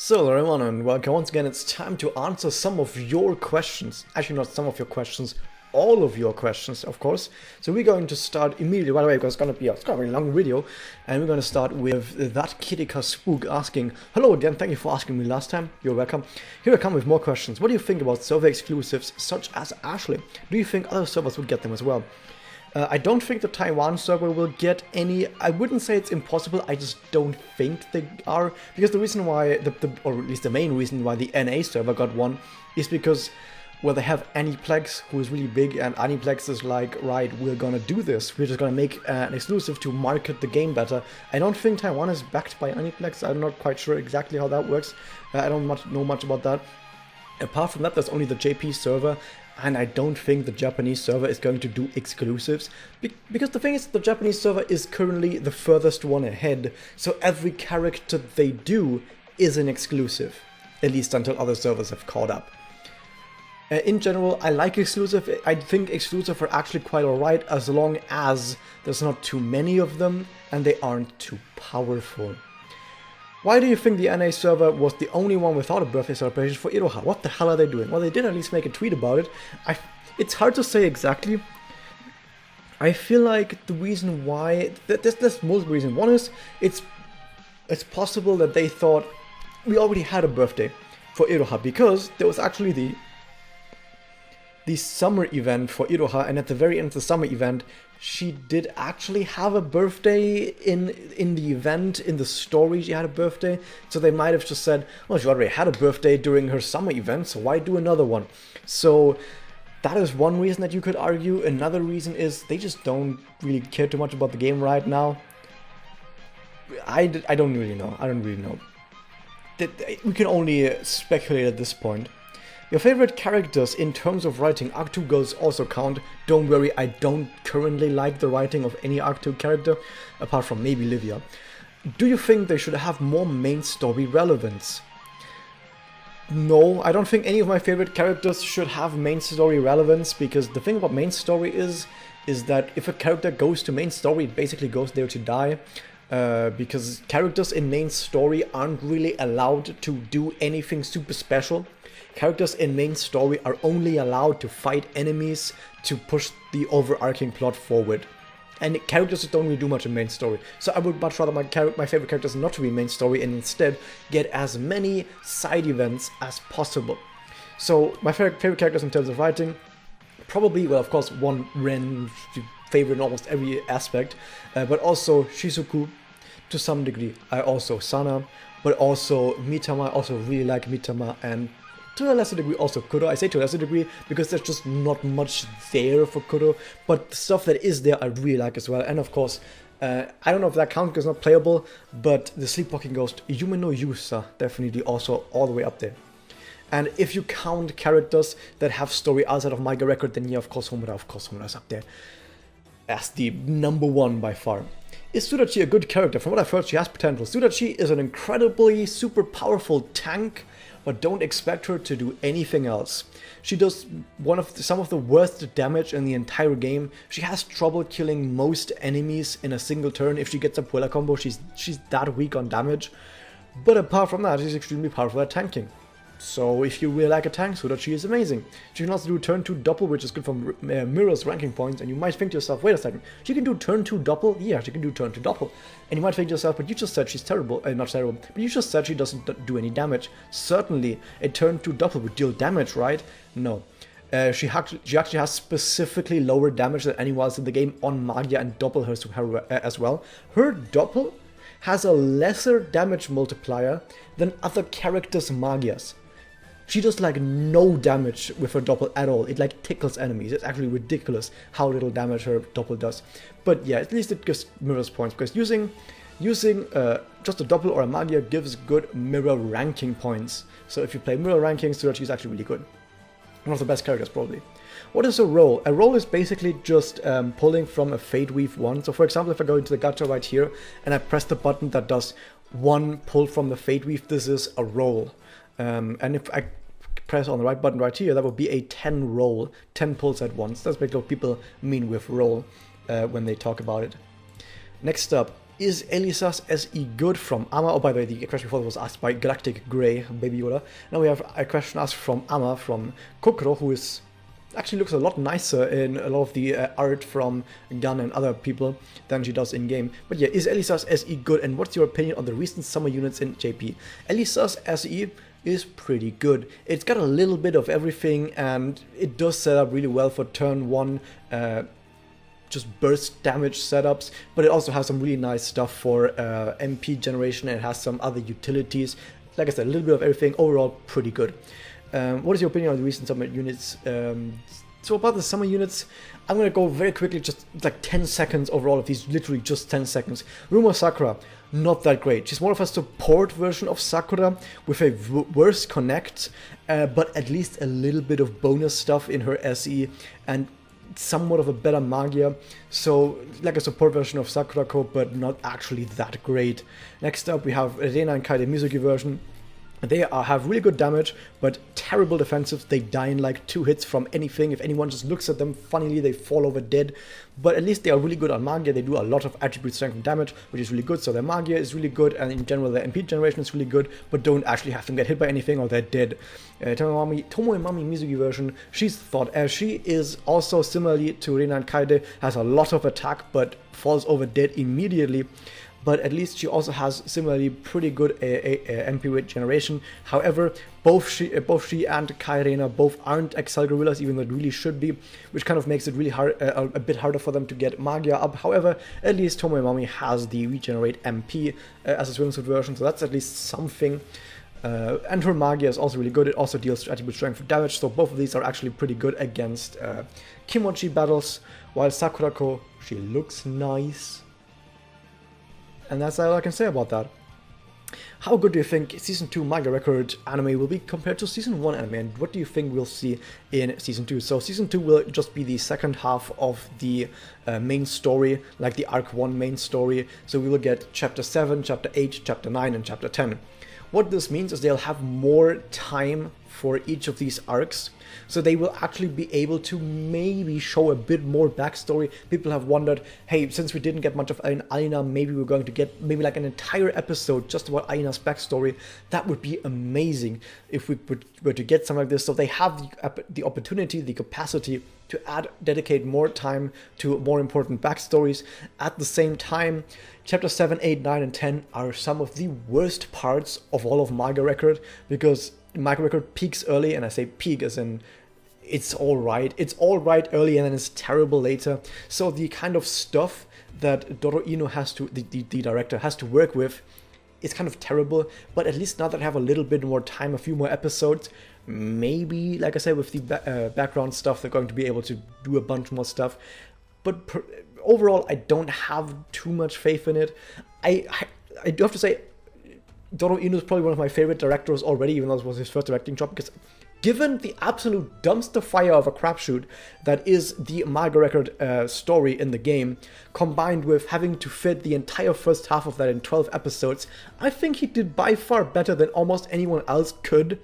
So hello everyone and welcome once again. It's time to answer some of your questions. Actually not some of your questions, all of your questions of course. So we're going to start immediately, by the way, because it's gonna be a long video. And we're gonna start with that Kitika Spook asking, hello again, thank you for asking me last time, you're welcome. Here I come with more questions. What do you think about server exclusives such as Ashley? Do you think other servers will get them as well? I don't think the Taiwan server will get any. I wouldn't say it's impossible, I just don't think they are. Because the reason why, or at least the main reason why the NA server got one is because, well, they have Aniplex, who is really big, and Aniplex is like, right, we're gonna do this. We're just gonna make an exclusive to market the game better. I don't think Taiwan is backed by Aniplex. I'm not quite sure exactly how that works. I don't know much about that. Apart from that, there's only the JP server, and I don't think the Japanese server is going to do exclusives. Because the thing is, the Japanese server is currently the furthest one ahead, so every character they do is an exclusive. At least until other servers have caught up. In general, I like exclusive. I think exclusive are actually quite alright as long as there's not too many of them and they aren't too powerful. Why do you think the NA server was the only one without a birthday celebration for Iroha? What the hell are they doing? Well, they did at least make a tweet about it. It's hard to say exactly. I feel like the reason why... There's multiple reasons. One is, it's possible that they thought we already had a birthday for Iroha, because there was actually the summer event for Iroha, and at the very end of the summer event, she did actually have a birthday in the event, in the story she had a birthday, so they might have just said, well, she already had a birthday during her summer event, so why do another one? So that is one reason that you could argue. Another reason is they just don't really care too much about the game right now. I don't really know. We can only speculate at this point. Your favorite characters in terms of writing. Arc 2 goals also count. Don't worry, I don't currently like the writing of any Arc 2 character, apart from maybe Livia. Do you think they should have more main story relevance? No, I don't think any of my favorite characters should have main story relevance, because the thing about main story is that if a character goes to main story, it basically goes there to die. Because characters in main story aren't really allowed to do anything super special. Characters in main story are only allowed to fight enemies to push the overarching plot forward. And characters don't really do much in main story. So I would much rather my favorite characters not to be main story and instead get as many side events as possible. So my favorite characters in terms of writing, probably, well, of course, one Ren, favorite in almost every aspect, but also Shizuku to some degree. I also Sana, but also Mitama. I also really like Mitama, and to a lesser degree also Kuro. I say to a lesser degree because there's just not much there for Kuro, but the stuff that is there I really like as well. And of course, I don't know if that counts because it's not playable, but the Sleepwalking Ghost, Yume no Yusa, definitely also all the way up there. And if you count characters that have story outside of Mega Record, then yeah, of course Homura is up there as the number one by far. Is Sudashi a good character? From what I've heard, she has potential. Sudashi is an incredibly super powerful tank, but don't expect her to do anything else. She does some of the worst damage in the entire game. She has trouble killing most enemies in a single turn. If she gets a Puella combo, she's that weak on damage. But apart from that, she's extremely powerful at tanking. So if you really like a tank, Sudachi is amazing. She can also do turn 2 doppel, which is good for Mirror's ranking points, and you might think to yourself, wait a second, she can do turn 2 doppel? Yeah, she can do turn 2 doppel. And you might think to yourself, but you just said she's terrible, not terrible, but you just said she doesn't do any damage. Certainly, a turn 2 doppel would deal damage, right? No. She actually has specifically lower damage than anyone else in the game on Magia and doppel her as well. Her doppel has a lesser damage multiplier than other characters' Magias. She does like no damage with her doppel at all. It like tickles enemies. It's actually ridiculous how little damage her doppel does. But yeah, at least it gives mirrors points, because using just a doppel or a magia gives good mirror ranking points. So if you play mirror rankings, Sudachi is actually really good. One of the best characters probably. What is a roll? A roll is basically just pulling from a Fate Weave 1. So for example, if I go into the gacha right here and I press the button that does one pull from the Fate Weave, this is a roll. And if I press on the right button right here, that would be a 10 roll, 10 pulls at once. That's basically what people mean with roll when they talk about it. Next up, Is Elisa's SE good from Amma? Oh, by the way, the question before was asked by Galactic Grey, Baby Yoda. Now we have a question asked from Amma, from Kokoro, who is actually looks a lot nicer in a lot of the art from Gun and other people than she does in-game. But yeah, is Elisa's SE good, and what's your opinion on the recent summer units in JP? Elisa's SE is pretty good. It's got a little bit of everything, and it does set up really well for turn 1 just burst damage setups, but it also has some really nice stuff for MP generation, and it has some other utilities. Like I said, a little bit of everything. Overall, pretty good. What is your opinion on the recent summer units? So about the summer units, I'm going to go very quickly, just like 10 seconds over all of these, literally just 10 seconds. Rumor Sakura, not that great. She's more of a support version of Sakura with a worse connect, but at least a little bit of bonus stuff in her SE, and somewhat of a better Magia, so like a support version of Sakurako, but not actually that great. Next up we have Reina and Kaide Mizuki version. They have really good damage, but terrible defensive. They die in like 2 hits from anything. If anyone just looks at them, funnily they fall over dead. But at least they are really good on Magia. They do a lot of attribute strength and damage, which is really good. So their Magia is really good, and in general their MP generation is really good, but don't actually have them get hit by anything or they're dead. Tomoe Mami Mizuki version, she's thought as she is also similarly to Reina and Kaide, has a lot of attack, but falls over dead immediately. But at least she also has similarly pretty good MP weight generation. However, both she and Kai Reina both aren't Excel Gorillas, even though it really should be, which kind of makes it really hard, a bit harder for them to get Magia up. However, at least Tomoe Mami has the regenerate MP as a swimsuit version, so that's at least something. And her Magia is also really good. It also deals attribute strength damage, so both of these are actually pretty good against Kimochi battles. While Sakurako, she looks nice. And that's all I can say about that. How good do you think Season 2 Manga Record anime will be compared to Season 1 anime, and what do you think we'll see in Season 2? So Season 2 will just be the second half of the main story, like the Arc 1 main story. So we will get Chapter 7, Chapter 8, Chapter 9, and Chapter 10. What this means is they'll have more time for each of these arcs, so they will actually be able to maybe show a bit more backstory. People have wondered, hey, since we didn't get much of Aina, maybe we're going to get maybe like an entire episode just about Aina's backstory. That would be amazing if we were to get something like this. So they have the opportunity, the capacity to dedicate more time to more important backstories. At the same time, Chapter 7, 8, 9, and 10 are some of the worst parts of all of Manga Record, because Manga Record peaks early, and I say peak as in it's alright. It's alright early and then it's terrible later. So the kind of stuff that Doro Ino has to, the director, has to work with is kind of terrible, but at least now that I have a little bit more time, a few more episodes, maybe, like I said, with the background stuff, they're going to be able to do a bunch more stuff. But overall, I don't have too much faith in it. I do have to say, Doro Ino is probably one of my favorite directors already, even though this was his first directing job, because given the absolute dumpster fire of a crapshoot that is the Manga Record story in the game, combined with having to fit the entire first half of that in 12 episodes, I think he did by far better than almost anyone else could.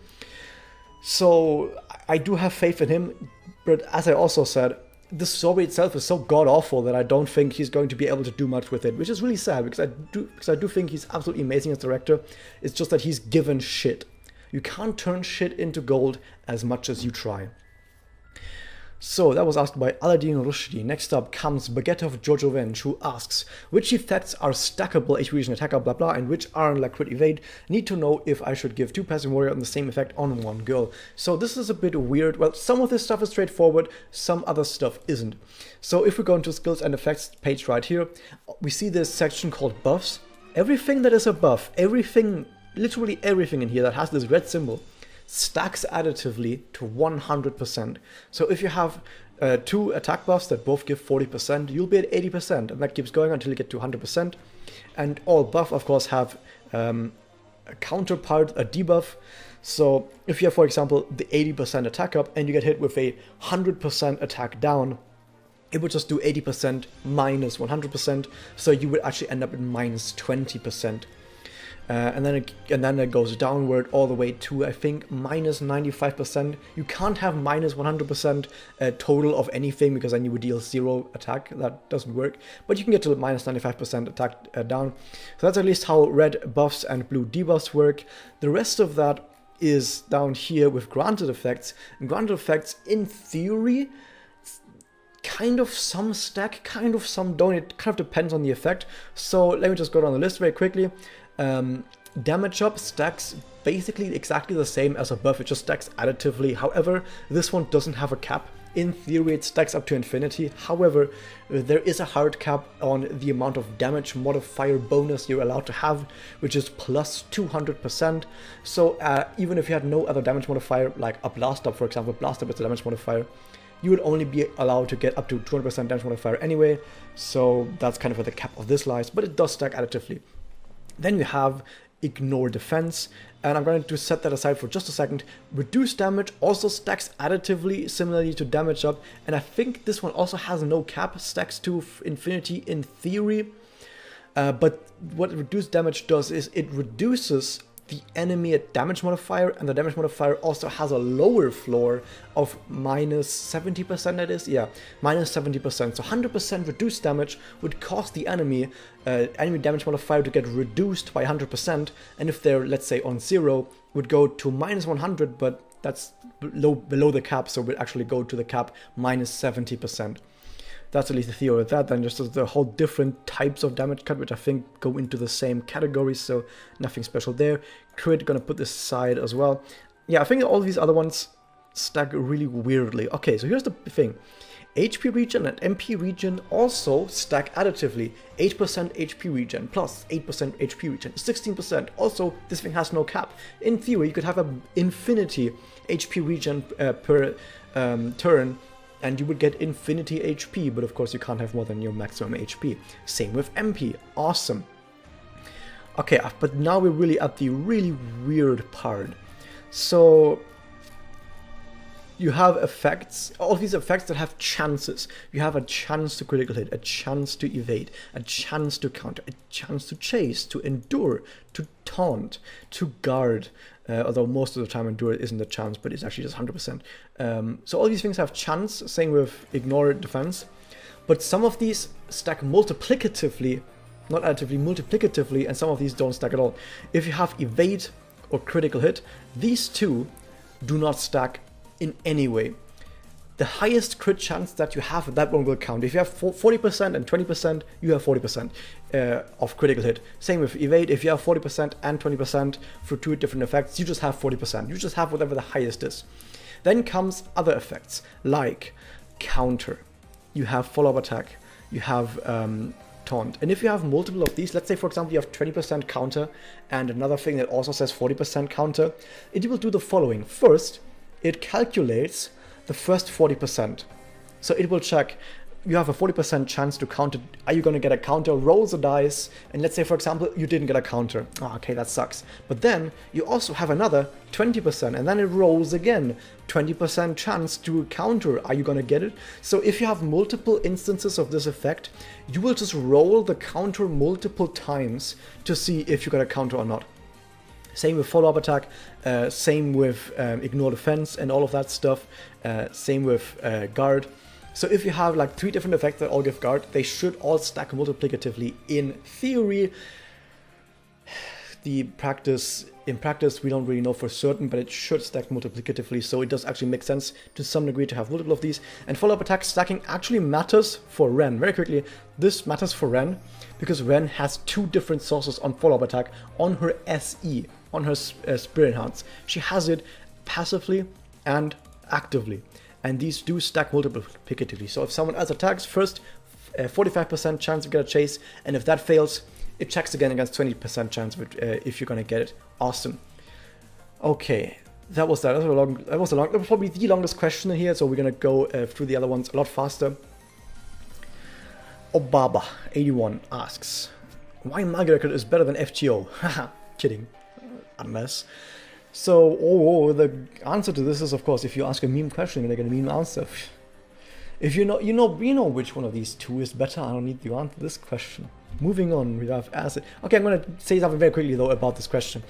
So I do have faith in him, but as I also said, the story itself is so god-awful that I don't think he's going to be able to do much with it, which is really sad, because I do think he's absolutely amazing as director. It's just that he's given shit. You can't turn shit into gold as much as you try. So that was asked by Aladdin Rushdie. Next up comes Baguette of Jojo Venge, who asks, which effects are stackable each region attacker blah blah and which aren't, like crit evade? Need to know if I should give 2 passive warrior on the same effect on 1 girl. So this is a bit weird. Well, some of this stuff is straightforward, some other stuff isn't. So if we go into skills and effects page right here, we see this section called buffs. Everything that is a buff, everything, literally everything in here that has this red symbol, stacks additively to 100%. So if you have 2 attack buffs that both give 40%, you'll be at 80%, and that keeps going until you get to 100%. And all buff, of course, have a counterpart, a debuff. So if you have, for example, the 80% attack up and you get hit with a 100% attack down, it would just do 80% minus 100%, so you would actually end up at minus 20%. and then it goes downward all the way to, I think, minus 95%. You can't have minus 100% total of anything, because then you would deal 0 attack. That doesn't work. But you can get to minus 95% attack down. So that's at least how red buffs and blue debuffs work. The rest of that is down here with granted effects. And granted effects, in theory, kind of some stack, kind of some don't. It kind of depends on the effect. So let me just go down the list very quickly. Damage up stacks basically exactly the same as a buff, it just stacks additively. However, this one doesn't have a cap. In theory, it stacks up to infinity. However, there is a hard cap on the amount of damage modifier bonus you're allowed to have, which is plus 200%. So even if you had no other damage modifier, like a blast up, for example, blast up is a damage modifier, you would only be allowed to get up to 200% damage modifier anyway. So that's kind of where the cap of this lies, but it does stack additively. Then we have ignore defense, and I'm going to set that aside for just a second. Reduce damage also stacks additively, similarly to damage up, and I think this one also has no cap, stacks to infinity in theory. But what reduced damage does is it reduces the enemy damage modifier, and the damage modifier also has a lower floor of minus 70%, that is, yeah, minus 70%. So 100% reduced damage would cause the enemy damage modifier to get reduced by 100%, and if they're, let's say, on 0, would go to minus 100, but that's below the cap, so would actually go to the cap minus 70%. That's at least the theory of that. Then just the whole different types of damage cut, which I think go into the same categories, so nothing special there. Crit, gonna put this aside as well. Yeah, I think all these other ones stack really weirdly. Okay, so here's the thing. HP regen and MP regen also stack additively. 8% HP regen plus 8% HP regen, 16%. Also, this thing has no cap. In theory, you could have an infinity HP regen per turn, and you would get infinity HP, but of course you can't have more than your maximum HP. Same with MP. Awesome. Okay, but now we're really at the really weird part. So you have effects, all these effects that have chances. You have a chance to critical hit, a chance to evade, a chance to counter, a chance to chase, to endure, to taunt, to guard. Although most of the time endure isn't a chance, but it's actually just 100%. So all these things have chance, same with ignore defense. But some of these stack multiplicatively, not additively, multiplicatively, and some of these don't stack at all. If you have evade or critical hit, these two do not stack in any way. The highest crit chance that you have, that one will count. If you have 40% and 20%, you have 40% of critical hit. Same with evade. If you have 40% and 20% for two different effects, you just have 40%. You just have whatever the highest is. Then comes other effects, like counter. You have follow-up attack. You have taunt. And if you have multiple of these, let's say, for example, you have 20% counter and another thing that also says 40% counter, it will do the following. First, it calculates the first 40%. So it will check, you have a 40% chance to counter. Are you going to get a counter? Rolls a dice, and let's say, for example, you didn't get a counter. Oh, okay, that sucks. But then you also have another 20%, and then it rolls again. 20% chance to counter. Are you going to get it? So if you have multiple instances of this effect, you will just roll the counter multiple times to see if you got a counter or not. Same with follow-up attack, same with ignore defense and all of that stuff, same with guard. So if you have like 3 different effects that all give guard, they should all stack multiplicatively in theory. In practice, we don't really know for certain, but it should stack multiplicatively, so it does actually make sense to some degree to have multiple of these. And follow-up attack stacking actually matters for Ren. Very quickly, this matters for Ren because Ren has 2 different sources on follow-up attack on her SE, on her Spirit Enhance. She has it passively and actively, and these do stack multiplicatively. So if someone else attacks first, 45% chance to get a chase, and if that fails, it checks again against 20% chance if you're gonna get it. Awesome. Okay, that was that. That was probably the longest question here, so we're gonna go through the other ones a lot faster. Obaba81 asks, why maggot is better than FGO? Haha, kidding. Unless. So, the answer to this is, of course, if you ask a meme question, you're gonna get a meme answer. If you know which one of these two is better, I don't need to answer this question. Moving on, we have acid. Okay, I'm gonna say something very quickly though about this question.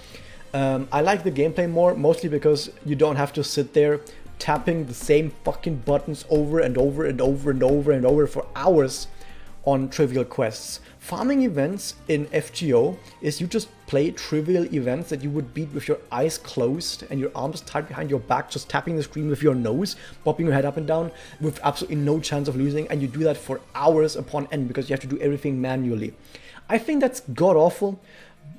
I like the gameplay more, mostly because you don't have to sit there tapping the same fucking buttons over and over and over and over and over for hours on trivial quests. Farming events in FGO is you just play trivial events that you would beat with your eyes closed and your arms tied behind your back, just tapping the screen with your nose, bopping your head up and down with absolutely no chance of losing, and you do that for hours upon end because you have to do everything manually. I think that's god awful.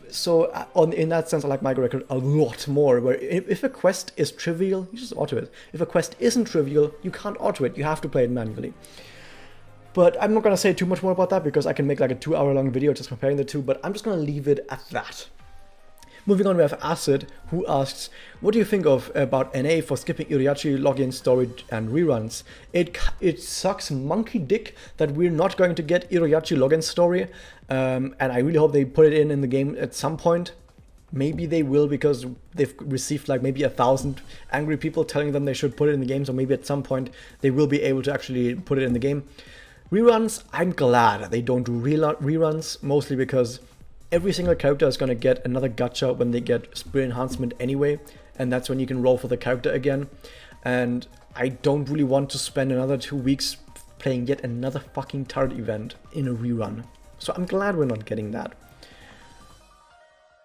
So in that sense, I like Micro Record a lot more, where if a quest is trivial, you just auto it. If a quest isn't trivial, you can't auto it, you have to play it manually. But I'm not going to say too much more about that because I can make like a 2-hour-long video just comparing the two, but I'm just going to leave it at that. Moving on, we have Acid, who asks, what do you think about NA for skipping Iriachi login story and reruns? It sucks monkey dick that we're not going to get Iriachi login story, and I really hope they put it in the game at some point. Maybe they will, because they've received like maybe 1,000 angry people telling them they should put it in the game, so maybe at some point they will be able to actually put it in the game. Reruns, I'm glad they don't do reruns, mostly because every single character is going to get another gacha when they get spirit enhancement anyway, and that's when you can roll for the character again. And I don't really want to spend another 2 weeks playing yet another fucking turret event in a rerun. So I'm glad we're not getting that.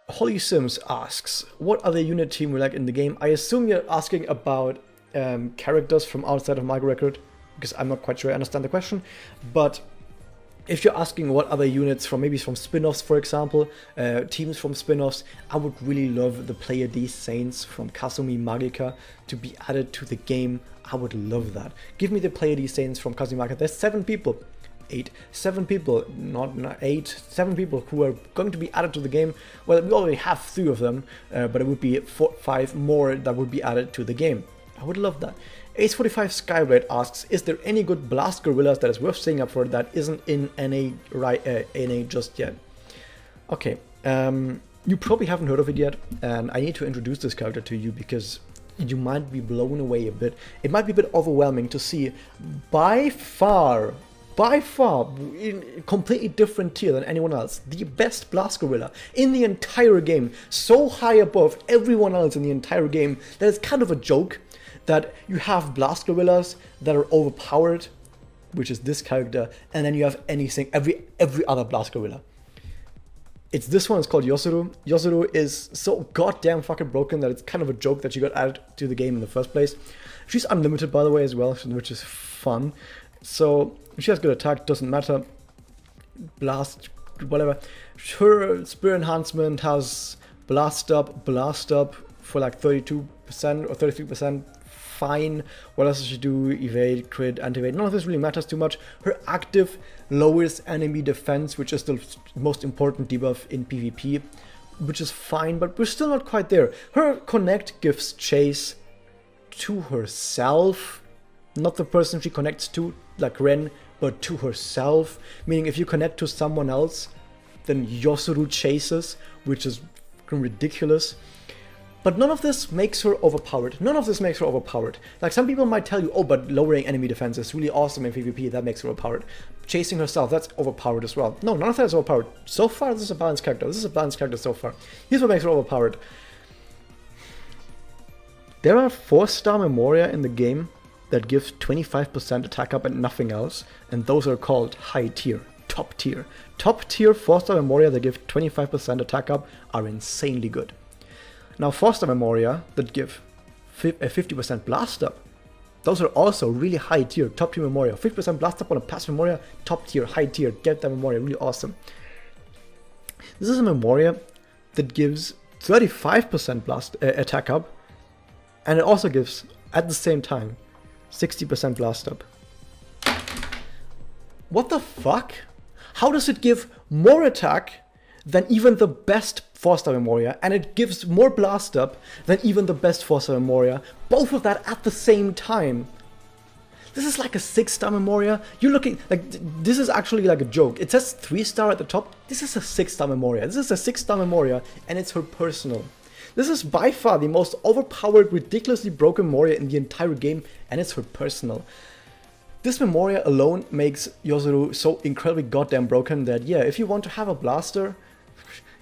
Holly Sims asks, what other unit team we like in the game? I assume you're asking about characters from outside of Micro Record, because I'm not quite sure I understand the question. But if you're asking what other units from maybe from spin-offs, for example, teams from spin-offs, I would really love the Pleiades Saints from Kazumi Magica to be added to the game. I would love that. Give me the Pleiades Saints from Kazumi Magica. There's 7 people. 7 people, not 8, 7 people who are going to be added to the game. Well, we already have 3 of them, but it would be 5 more that would be added to the game. I would love that. Ace45 Skyblade asks, is there any good Blast Gorillas that is worth staying up for that isn't in NA just yet? Okay, you probably haven't heard of it yet, and I need to introduce this character to you because you might be blown away a bit. It might be a bit overwhelming to see by far, in a completely different tier than anyone else, the best Blast Gorilla in the entire game, so high above everyone else in the entire game that it's kind of a joke that you have Blast Gorillas that are overpowered, which is this character, and then you have every other Blast Gorilla. It's this one, it's called Yosuru. Yosuru is so goddamn fucking broken that it's kind of a joke that she got added to the game in the first place. She's unlimited, by the way, as well, which is fun. So she has good attack, doesn't matter. Blast, whatever. Her Spirit Enhancement has Blast Up for like 32% or 33%. Fine. What else does she do? Evade, crit, anti-evade. None of this really matters too much. Her active lowers enemy defense, which is the most important debuff in PvP, which is fine, but we're still not quite there. Her connect gives chase to herself, not the person she connects to, like Ren, but to herself. Meaning if you connect to someone else, then Yosuru chases, which is ridiculous. But none of this makes her overpowered. Like, some people might tell you, oh, but lowering enemy defense is really awesome in PvP, that makes her overpowered. Chasing herself, that's overpowered as well. No, none of that is overpowered. So far, this is a balanced character. So far. Here's what makes her overpowered. There are 4-star Memoria in the game that give 25% attack up and nothing else, and those are called high tier, top tier. Top tier 4-star Memoria that give 25% attack up are insanely good. Now 4-star Memoria that give a 50% blast up, those are also really high tier, top tier Memoria. 50% blast up on a pass Memoria, top tier, high tier, get that Memoria, really awesome. This is a Memoria that gives 35% blast attack up, and it also gives, at the same time, 60% blast up. What the fuck? How does it give more attack than even the best 4-star Memoria, and it gives more blast up than even the best 4-star Memoria, both of that at the same time? This is like a 6-star Memoria. You're looking, like, this is actually like a joke. It says 3-star at the top. This is a 6-star Memoria. This is a 6-star Memoria, and it's her personal. This is by far the most overpowered, ridiculously broken Memoria in the entire game, and it's her personal. This Memoria alone makes Yozuru so incredibly goddamn broken that, yeah, if you want to have a blaster,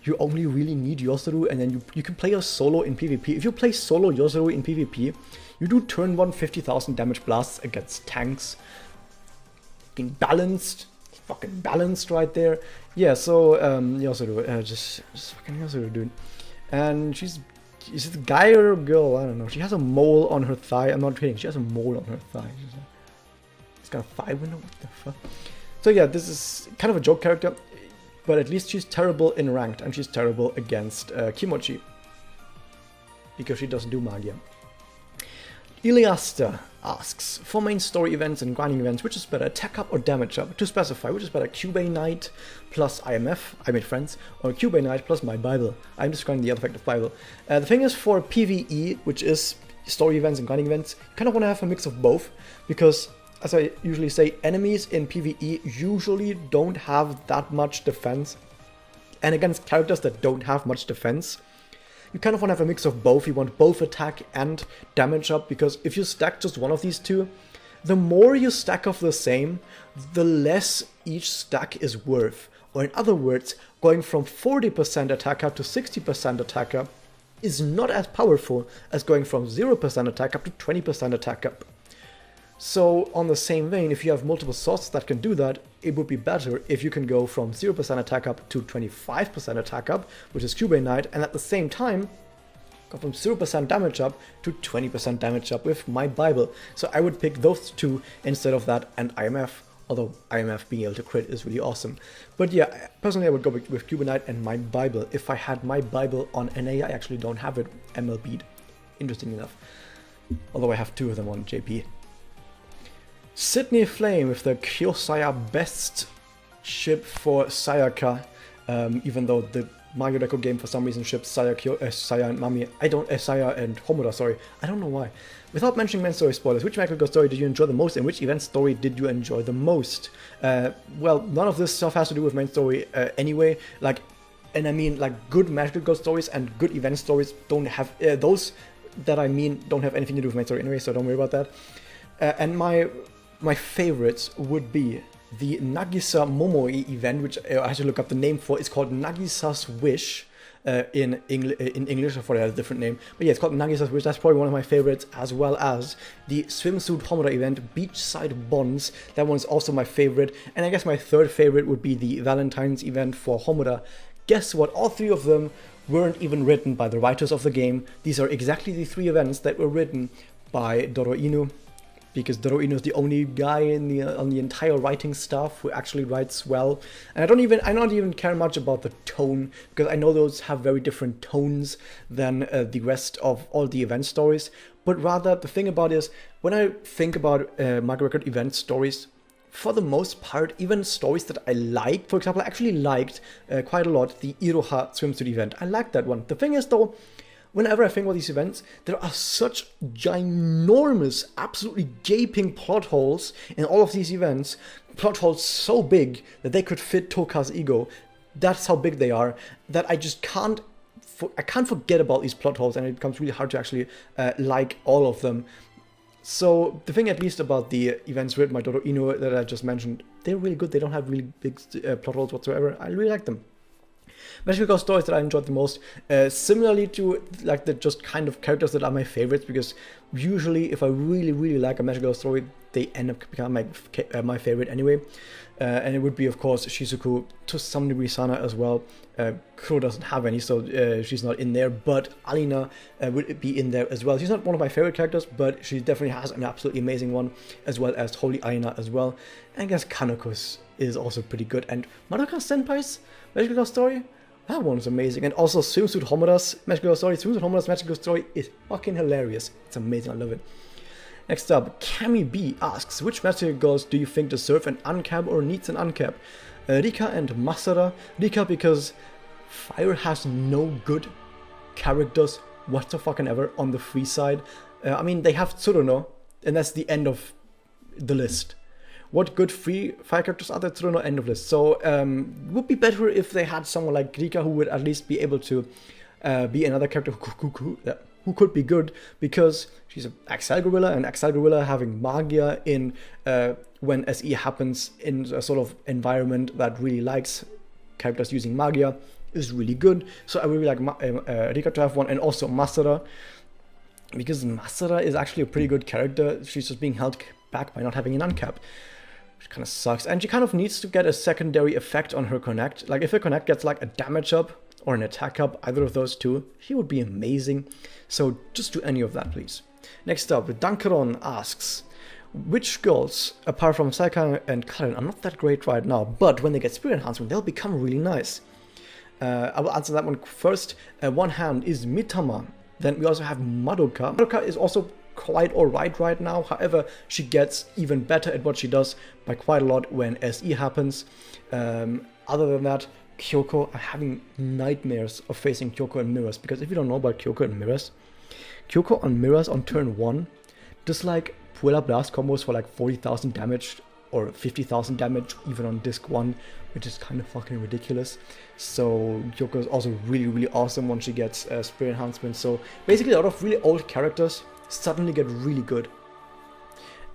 you only really need Yozuru, and then you can play a solo in PvP. If you play solo Yozuru in PvP, you do turn 1 50,000 damage blasts against tanks. Fucking balanced right there. Yeah, so Yozuru, just fucking Yozuru, dude. And is it a guy or a girl? I don't know. She has a mole on her thigh. I'm not kidding. She has a mole on her thigh. She's got a thigh window. What the fuck? So yeah, this is kind of a joke character, but at least she's terrible in ranked, and she's terrible against Kimochi because she doesn't do Magia. Iliasta asks, for main story events and grinding events, which is better, attack up or damage up? To specify, which is better, Cubane Knight plus IMF, I made friends, or Cubane Knight plus my Bible? I'm describing the other effect of Bible. The thing is, for PvE, which is story events and grinding events, you kind of want to have a mix of both, because, as I usually say, enemies in PvE usually don't have that much defense, and against characters that don't have much defense, you kind of want to have a mix of both. You want both attack and damage up, because if you stack just one of these two, the more you stack of the same, the less each stack is worth. Or in other words, going from 40% attack up to 60% attack up is not as powerful as going from 0% attack up to 20% attack up. So on the same vein, if you have multiple sources that can do that, it would be better if you can go from 0% attack up to 25% attack up, which is Cubane Knight, and at the same time go from 0% damage up to 20% damage up with my Bible. So I would pick those two instead of that and IMF, although IMF being able to crit is really awesome. But yeah, personally I would go with Cubane Knight and my Bible. If I had my Bible on NA, I actually don't have it MLB'd, interesting enough. Although I have two of them on JP. Sydney Flame with the Kyosaya best ship for Sayaka, even though the Mario Deco game for some reason ships Saya and Mami. Saya and Homura, sorry. I don't know why. Without mentioning main story spoilers, which Michael story did you enjoy the most, and which event story did you enjoy the most? Well, none of this stuff has to do with main story anyway. And I mean, good Magical Girl stories and good event stories don't have those that I mean don't have anything to do with main story anyway, so don't worry about that. And my favorites would be the Nagisa Momoi event, which I had to look up the name for. It's called Nagisa's Wish in English. I thought it had a different name. But yeah, it's called Nagisa's Wish. That's probably one of my favorites, as well as the Swimsuit Homura event, Beachside Bonds. That one's also my favorite. And I guess my third favorite would be the Valentine's event for Homura. Guess what? All three of them weren't even written by the writers of the game. These are exactly the three events that were written by Doro Inu, because Doro Inu is the only guy on the entire writing staff who actually writes well. And I don't even care much about the tone, because I know those have very different tones than the rest of all the event stories. But rather, the thing about it is, when I think about Mario Record event stories, for the most part, even stories that I like, for example, I actually liked quite a lot the Iroha swimsuit event. I liked that one. The thing is though, whenever I think about these events, there are such ginormous, absolutely gaping plot holes in all of these events. Plot holes so big that they could fit Toka's ego. That's how big they are, that I just can't forget about these plot holes, and it becomes really hard to actually like all of them. So the thing at least about the events written by Doro Inu that I just mentioned, they're really good. They don't have really big plot holes whatsoever. I really like them. Magical Girl stories that I enjoyed the most, similarly to the just kind of characters that are my favorites, because usually if I really like a Magical Girl story, they end up becoming my favorite anyway. And it would be, of course, Shizuku, to some degree Sana as well. Kuro doesn't have any, so she's not in there, but Alina would be in there as well. She's not one of my favorite characters, but she definitely has an absolutely amazing one, as well as Holy Alina as well. And I guess Kanoko's is also pretty good. And Madoka Senpai's Magical Girl story, that one's amazing. And also Swimsuit Homura's Magical Girl story. Swimsuit Homura's Magical Girl story is fucking hilarious. It's amazing, I love it. Next up, Cami B asks, which Magical Girls do you think deserve an uncap or needs an uncap? Rika and Masara. Rika because Fire has no good characters whatsoever on the free side. I mean, they have Tsuruno, and that's the end of the list. What good free fire characters are there? Tsuruno, end of list. So would be better if they had someone like Rika who would at least be able to be another character who could be good, because she's an Axel Gorilla, and Axel Gorilla having Magia in when SE happens in a sort of environment that really likes characters using Magia is really good. So I really like Rika to have one, and also Masara, because Masara is actually a pretty good character. She's just being held back by not having an uncap, which kind of sucks. And she kind of needs to get a secondary effect on her connect. Like if her connect gets like a damage up or an attack up, either of those two, she would be amazing. So just do any of that, please. Next up, Dankaron asks, which girls, apart from Sayaka and Karin, are not that great right now, but when they get spirit enhancement, they'll become really nice? I will answer that one first. One hand is Mitama. Then we also have Madoka. Madoka is also quite alright right now. However, she gets even better at what she does by quite a lot when SE happens. Other than that, Kyoko, I'm having nightmares of facing Kyoko and Mirrors, because if you don't know about Kyoko and Mirrors, Kyoko on Mirrors on turn 1 does like Puella Blast combos for like 40,000 damage or 50,000 damage even on disc 1, which is kind of fucking ridiculous. So Kyoko is also really, really awesome once she gets Spirit Enhancement. So basically a lot of really old characters suddenly get really good.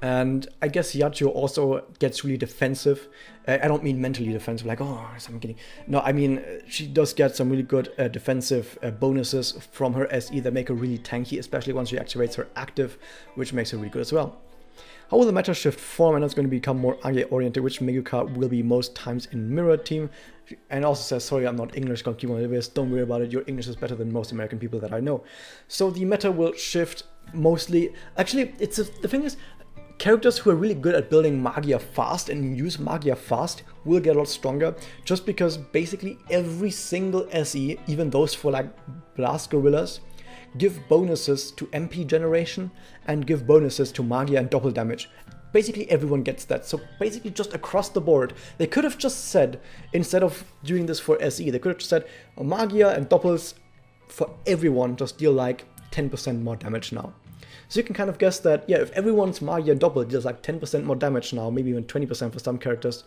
And I guess Yacho also gets really defensive. I don't mean mentally defensive, like, oh, I'm kidding. No, I mean, she does get some really good defensive bonuses from her SE that make her really tanky, especially once she activates her active, which makes her really good as well. How will the meta shift form? And it's going to become more Age oriented, which Megaka will be most times in Mirror Team. And also says, sorry, I'm not English, gonna keep on this. Don't worry about it, your English is better than most American people that I know. So the meta will shift mostly. Actually, the thing is, characters who are really good at building Magia fast and use Magia fast will get a lot stronger, just because basically every single SE, even those for like Blast Gorillas, give bonuses to MP generation and give bonuses to Magia and double damage. Basically everyone gets that, so basically just across the board. They could have just said, instead of doing this for SE, they could have just said Magia and doubles for everyone just deal like 10% more damage now. So you can kind of guess that, yeah, if everyone's Magia and double deals like 10% more damage now, maybe even 20% for some characters,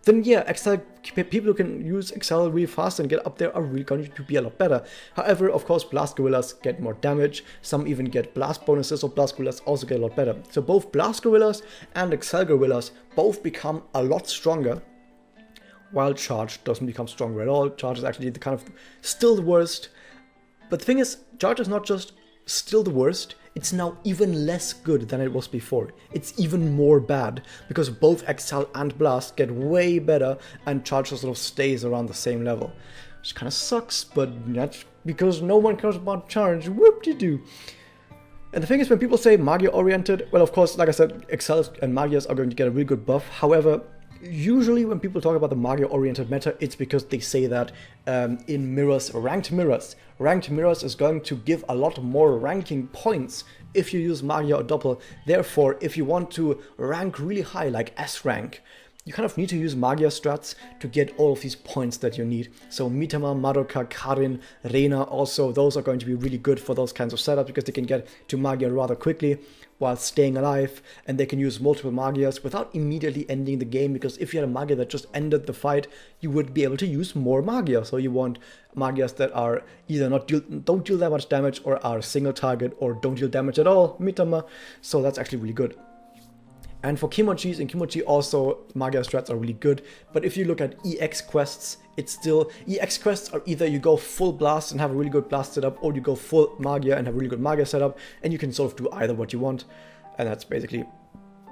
then yeah, Excel, people who can use Excel really fast and get up there are really going to be a lot better. However, of course, Blast Gorillas get more damage, some even get blast bonuses, so Blast Gorillas also get a lot better. So both Blast Gorillas and Excel Gorillas both become a lot stronger, while Charge doesn't become stronger at all. Charge is actually the kind of still the worst. But the thing is, Charge is not just still the worst, it's now even less good than it was before. It's even more bad, because both Excel and Blast get way better and Charge sort of stays around the same level. Which kind of sucks, but that's because no one cares about Charge. Whoop-de-doo. And the thing is, when people say Magia oriented, well, of course, like I said, Excel and Magias are going to get a really good buff. However, usually when people talk about the Magia-oriented meta, it's because they say that in Mirrors, Ranked Mirrors is going to give a lot more ranking points if you use Magia or Doppel. Therefore, if you want to rank really high, like S rank, you kind of need to use Magia strats to get all of these points that you need. So Mitama, Madoka, Karin, Reina also, those are going to be really good for those kinds of setups, because they can get to Magia rather quickly while staying alive, and they can use multiple Magias without immediately ending the game, because if you had a Magia that just ended the fight, you would be able to use more Magia. So you want Magias that are either don't deal that much damage, or are single target, or don't deal damage at all, Mitama. So that's actually really good. And for Kimochis, in Kimochi also, Magia strats are really good. But if you look at EX quests, it's still, EX quests are either you go full Blast and have a really good Blast setup, or you go full Magia and have a really good Magia setup, and you can sort of do either what you want. And that's basically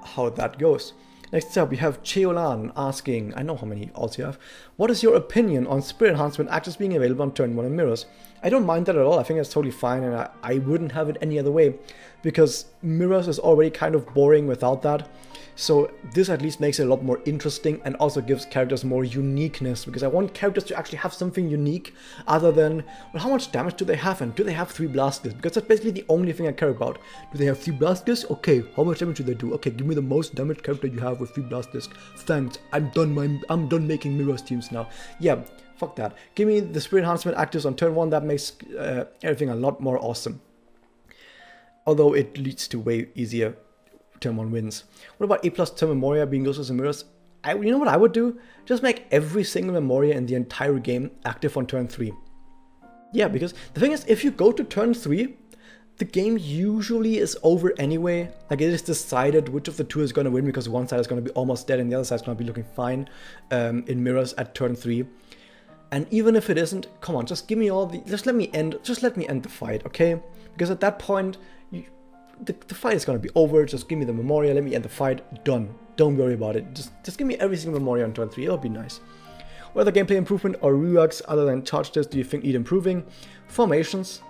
how that goes. Next up, we have Cheolan asking, I know how many alts you have, what is your opinion on Spirit Enhancement actors being available on turn 1 in Mirrors? I don't mind that at all, I think that's totally fine, and I wouldn't have it any other way, because Mirrors is already kind of boring without that. So this at least makes it a lot more interesting, and also gives characters more uniqueness, because I want characters to actually have something unique other than, well, how much damage do they have, and do they have 3 blast discs? Because that's basically the only thing I care about. Do they have 3 blast discs? Okay, how much damage do they do? Okay, give me the most damage character you have with 3 blast discs. Thanks, I'm done making Mirrors teams now. Yeah, fuck that. Give me the Spirit Enhancement actives on turn 1, that makes everything a lot more awesome. Although it leads to way easier turn 1 wins. What about A+ turn Memoria being used as Mirrors? You know what I would do? Just make every single Memoria in the entire game active on turn 3. Yeah, because the thing is, if you go to turn 3 the game usually is over anyway. Like, it is decided which of the two is going to win, because one side is going to be almost dead and the other side is going to be looking fine in mirrors at turn 3. And even if it isn't, come on, just give me all the, just let me end the fight, okay? Because at that point, the fight is going to be over. Just give me the Memoria, let me end the fight, done. Don't worry about it. Just give me every single Memoria on turn 3, it'll be nice. What other gameplay improvement or reruns other than charge test do you think need improving? Formations.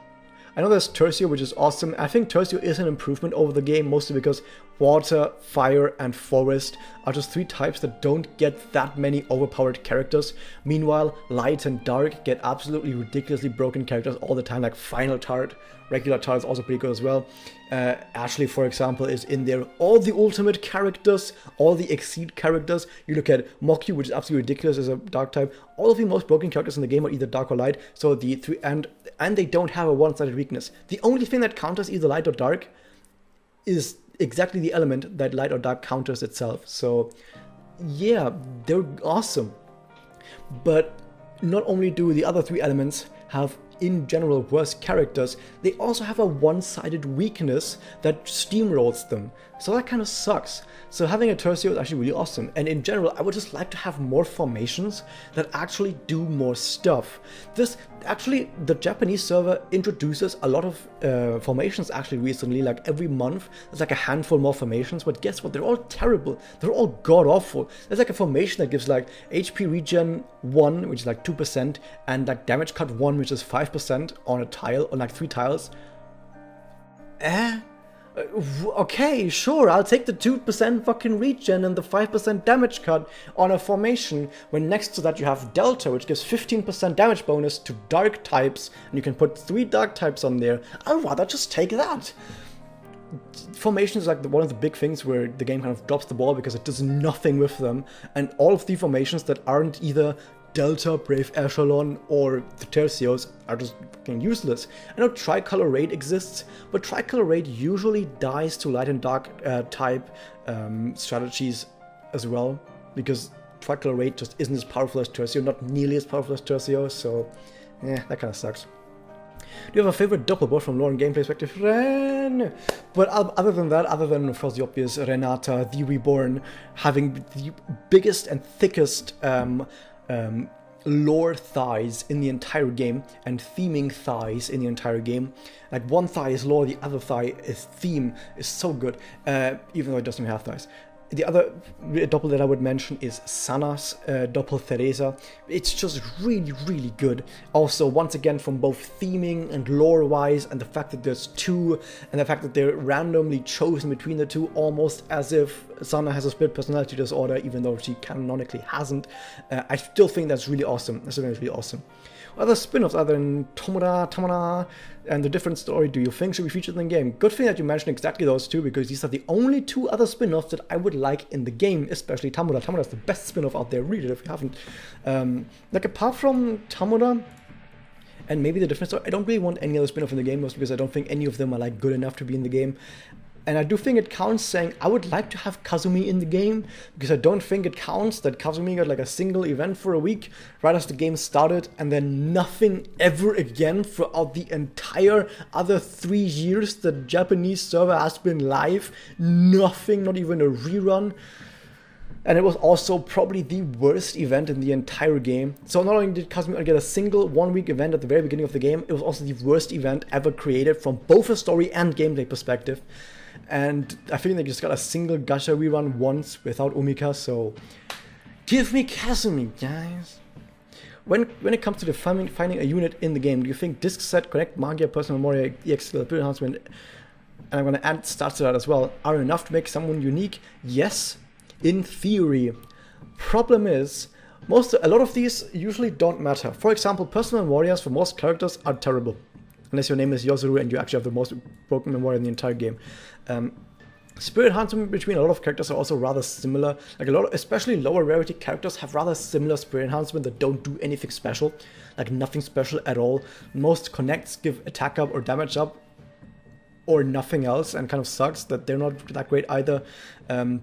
I know there's Tercio, which is awesome. I think Tercio is an improvement over the game, mostly because water, fire, and forest are just 3 types that don't get that many overpowered characters. Meanwhile, light and dark get absolutely ridiculously broken characters all the time, like Final Tart. Regular Tart is also pretty good as well. Ashley, for example, is in there. All the ultimate characters, all the Exceed characters. You look at Mokyu, which is absolutely ridiculous as a dark type. All of the most broken characters in the game are either dark or light. So the 3, and they don't have a one-sided weakness. The only thing that counters either light or dark is exactly the element that light or dark counters itself. So yeah, they're awesome. But not only do the other 3 elements have in general worse characters, they also have a one-sided weakness that steamrolls them. So that kind of sucks. So having a Tercio is actually really awesome. And in general, I would just like to have more formations that actually do more stuff. Actually, the Japanese server introduces a lot of formations actually recently, like every month. There's like a handful more formations, but guess what? They're all terrible. They're all god-awful. There's like a formation that gives like HP regen 1, which is like 2%, and like damage cut 1, which is 5% on a tile, on like 3 tiles. Okay, sure, I'll take the 2% fucking regen and the 5% damage cut on a formation, when next to that you have Delta, which gives 15% damage bonus to dark types, and you can put 3 dark types on there. I'd rather just take that. Formation is like one of the big things where the game kind of drops the ball because it does nothing with them, and all of the formations that aren't either Delta, Brave Echelon, or the Tercios are just fucking useless. I know Tricolor Raid exists, but Tricolor Raid usually dies to light and dark type strategies as well, because Tricolor Raid just isn't as powerful as Tercio, not nearly as powerful as Tercio, so yeah, that kind of sucks. Do you have a favorite doppelbot from lore and gameplay perspective? Ren! But other than that, other than of course the obvious Renata, the Reborn, having the biggest and thickest lore thighs in the entire game, and theming thighs in the entire game. Like, one thigh is lore, the other thigh is theme, is so good, even though it doesn't have thighs. The other doppel that I would mention is Sana's doppel Theresa. It's just really, really good. Also, once again, from both theming and lore-wise, and the fact that there's 2, and the fact that they're randomly chosen between the 2, almost as if Sana has a split personality disorder, even though she canonically hasn't. I still think that's really awesome. That's really awesome. Other spin-offs other than Tamara, and the different story do you think should be featured in the game? Good thing that you mentioned exactly those 2, because these are the only 2 other spin-offs that I would like in the game, especially Tamura. Tamura is the best spin-off out there, read it if you haven't. Like, apart from Tamura and maybe the different story, I don't really want any other spin-off in the game, mostly because I don't think any of them are like good enough to be in the game. And I do think it counts saying I would like to have Kazumi in the game, because I don't think it counts that Kazumi got like a single event for a week right as the game started, and then nothing ever again throughout the entire other 3 years the Japanese server has been live. Nothing, not even a rerun. And it was also probably the worst event in the entire game. So not only did Kazumi get a single 1-week event at the very beginning of the game, it was also the worst event ever created from both a story and gameplay perspective. And I think they just got a single gacha rerun once without Umika, so give me Kazumi, guys. When it comes to the finding a unit in the game, do you think disc set, connect, Magia, personal memory, EX skill, build enhancement, and I'm going to add stats to that as well, are enough to make someone unique? Yes, in theory. Problem is, a lot of these usually don't matter. For example, personal warriors for most characters are terrible. Unless your name is Yozuru and you actually have the most broken memory in the entire game. Spirit enhancement between a lot of characters are also rather similar. Like, especially lower rarity characters have rather similar spirit enhancement that don't do anything special. Like, nothing special at all. Most connects give attack up or damage up. or nothing else, and kind of sucks that they're not that great either.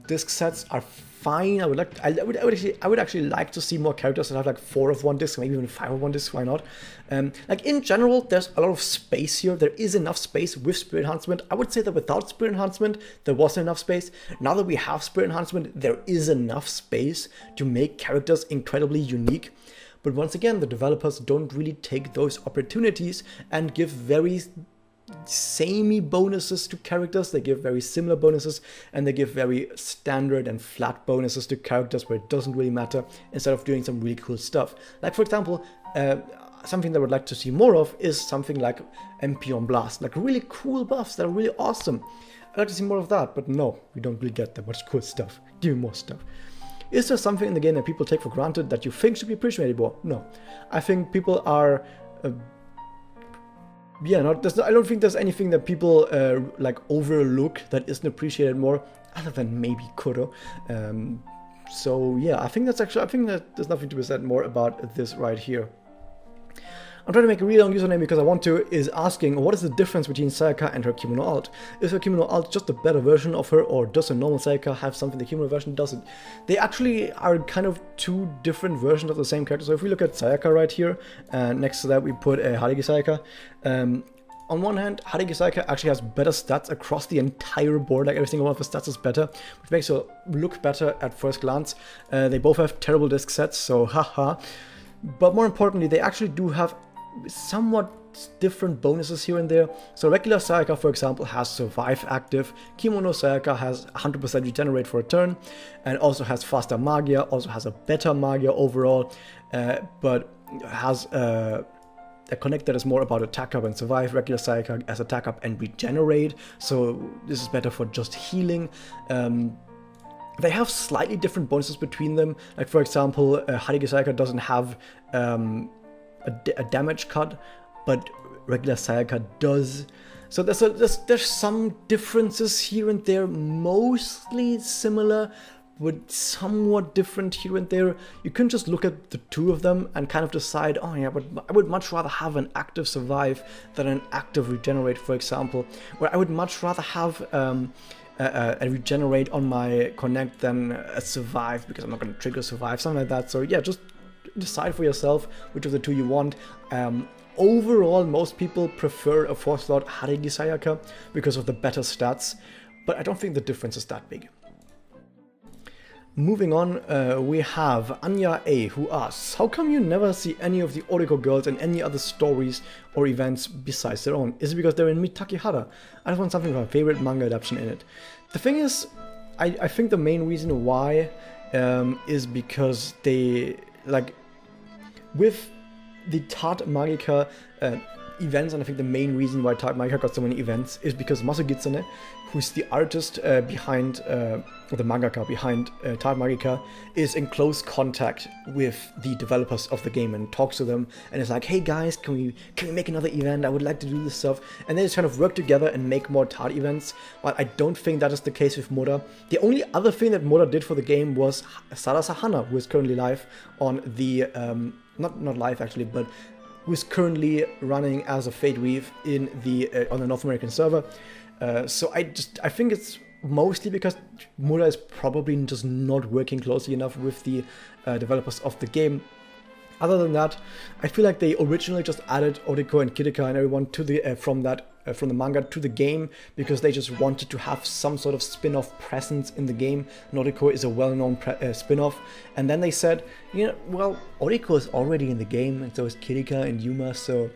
Disc sets are fine. I would actually like to see more characters that have like 4 of one disc, maybe even 5 of one disc. Why not? Like in general, there's a lot of space here. There is enough space with Spirit Enhancement. I would say that without Spirit Enhancement, there wasn't enough space. Now that we have Spirit Enhancement, there is enough space to make characters incredibly unique. But once again, the developers don't really take those opportunities and give very samey bonuses to characters. They give very similar bonuses, and they give very standard and flat bonuses to characters where it doesn't really matter, instead of doing some really cool stuff. Like for example, something that I would like to see more of is something like MP on Blast, like really cool buffs that are really awesome. I'd like to see more of that, but no, we don't really get that much cool stuff. Give me more stuff. Is there something in the game that people take for granted that you think should be appreciated more? No. I think people are... I don't think there's anything that people like overlook that isn't appreciated more, other than maybe Kuro. So yeah, I think that there's nothing to be said more about this right here. I'm trying to make a really long username because I want to, is asking, what is the difference between Sayaka and her kimono alt? Is her kimono alt just a better version of her, or does a normal Sayaka have something the kimono version doesn't? They actually are kind of 2 different versions of the same character. So if we look at Sayaka right here, and next to that we put a Harigi Sayaka. On one hand, Harigi Sayaka actually has better stats across the entire board, like every single one of the stats is better, which makes her look better at first glance. They both have terrible disc sets, so haha. But more importantly, they actually do have somewhat different bonuses here and there. So regular Sayaka, for example, has Survive active. Kimono Sayaka has 100% regenerate for a turn, and also has faster Magia, also has a better Magia overall, but has a connect that is more about attack up and survive. Regular Sayaka as attack up and regenerate, so this is better for just healing. They have slightly different bonuses between them. Like for example, Harigi Sayaka doesn't have a damage cut, but regular Sayaka does. So there's some differences here and there, mostly similar, but somewhat different here and there. You can just look at the 2 of them and kind of decide, oh yeah, but I would much rather have an active survive than an active regenerate, for example. Or I would much rather have a regenerate on my connect than a survive, because I'm not going to trigger survive, something like that. So yeah, just decide for yourself which of the 2 you want. Overall, most people prefer a 4-slot Harigi Sayaka because of the better stats, but I don't think the difference is that big. Moving on, we have Anya A, who asks, how come you never see any of the Oriko girls in any other stories or events besides their own? Is it because they're in Mitakihara? I just want something from my favorite manga adaptation in it. The thing is, I think the main reason why is because they, like, with the Tart Magica events, and I think the main reason why Tart Magica got so many events is because Masugitsune, who's the artist behind, or the mangaka behind Tart Magica, is in close contact with the developers of the game and talks to them and is like, hey guys, can we make another event? I would like to do this stuff. And they just kind of work together and make more Tart events. While I don't think that is the case with Moda. The only other thing that Moda did for the game was Sara Sahana, who is currently live on the, not live actually, but who is currently running as a Fate Weave in the on the North American server. So I think it's mostly because Mura is probably just not working closely enough with the developers of the game. Other than that, I feel like they originally just added Oriko and Kirika and everyone to the from the manga to the game because they just wanted to have some sort of spin-off presence in the game. Oriko is a well-known spin-off, and then they said, you know, well, Oriko is already in the game, and so is Kirika and Yuma, so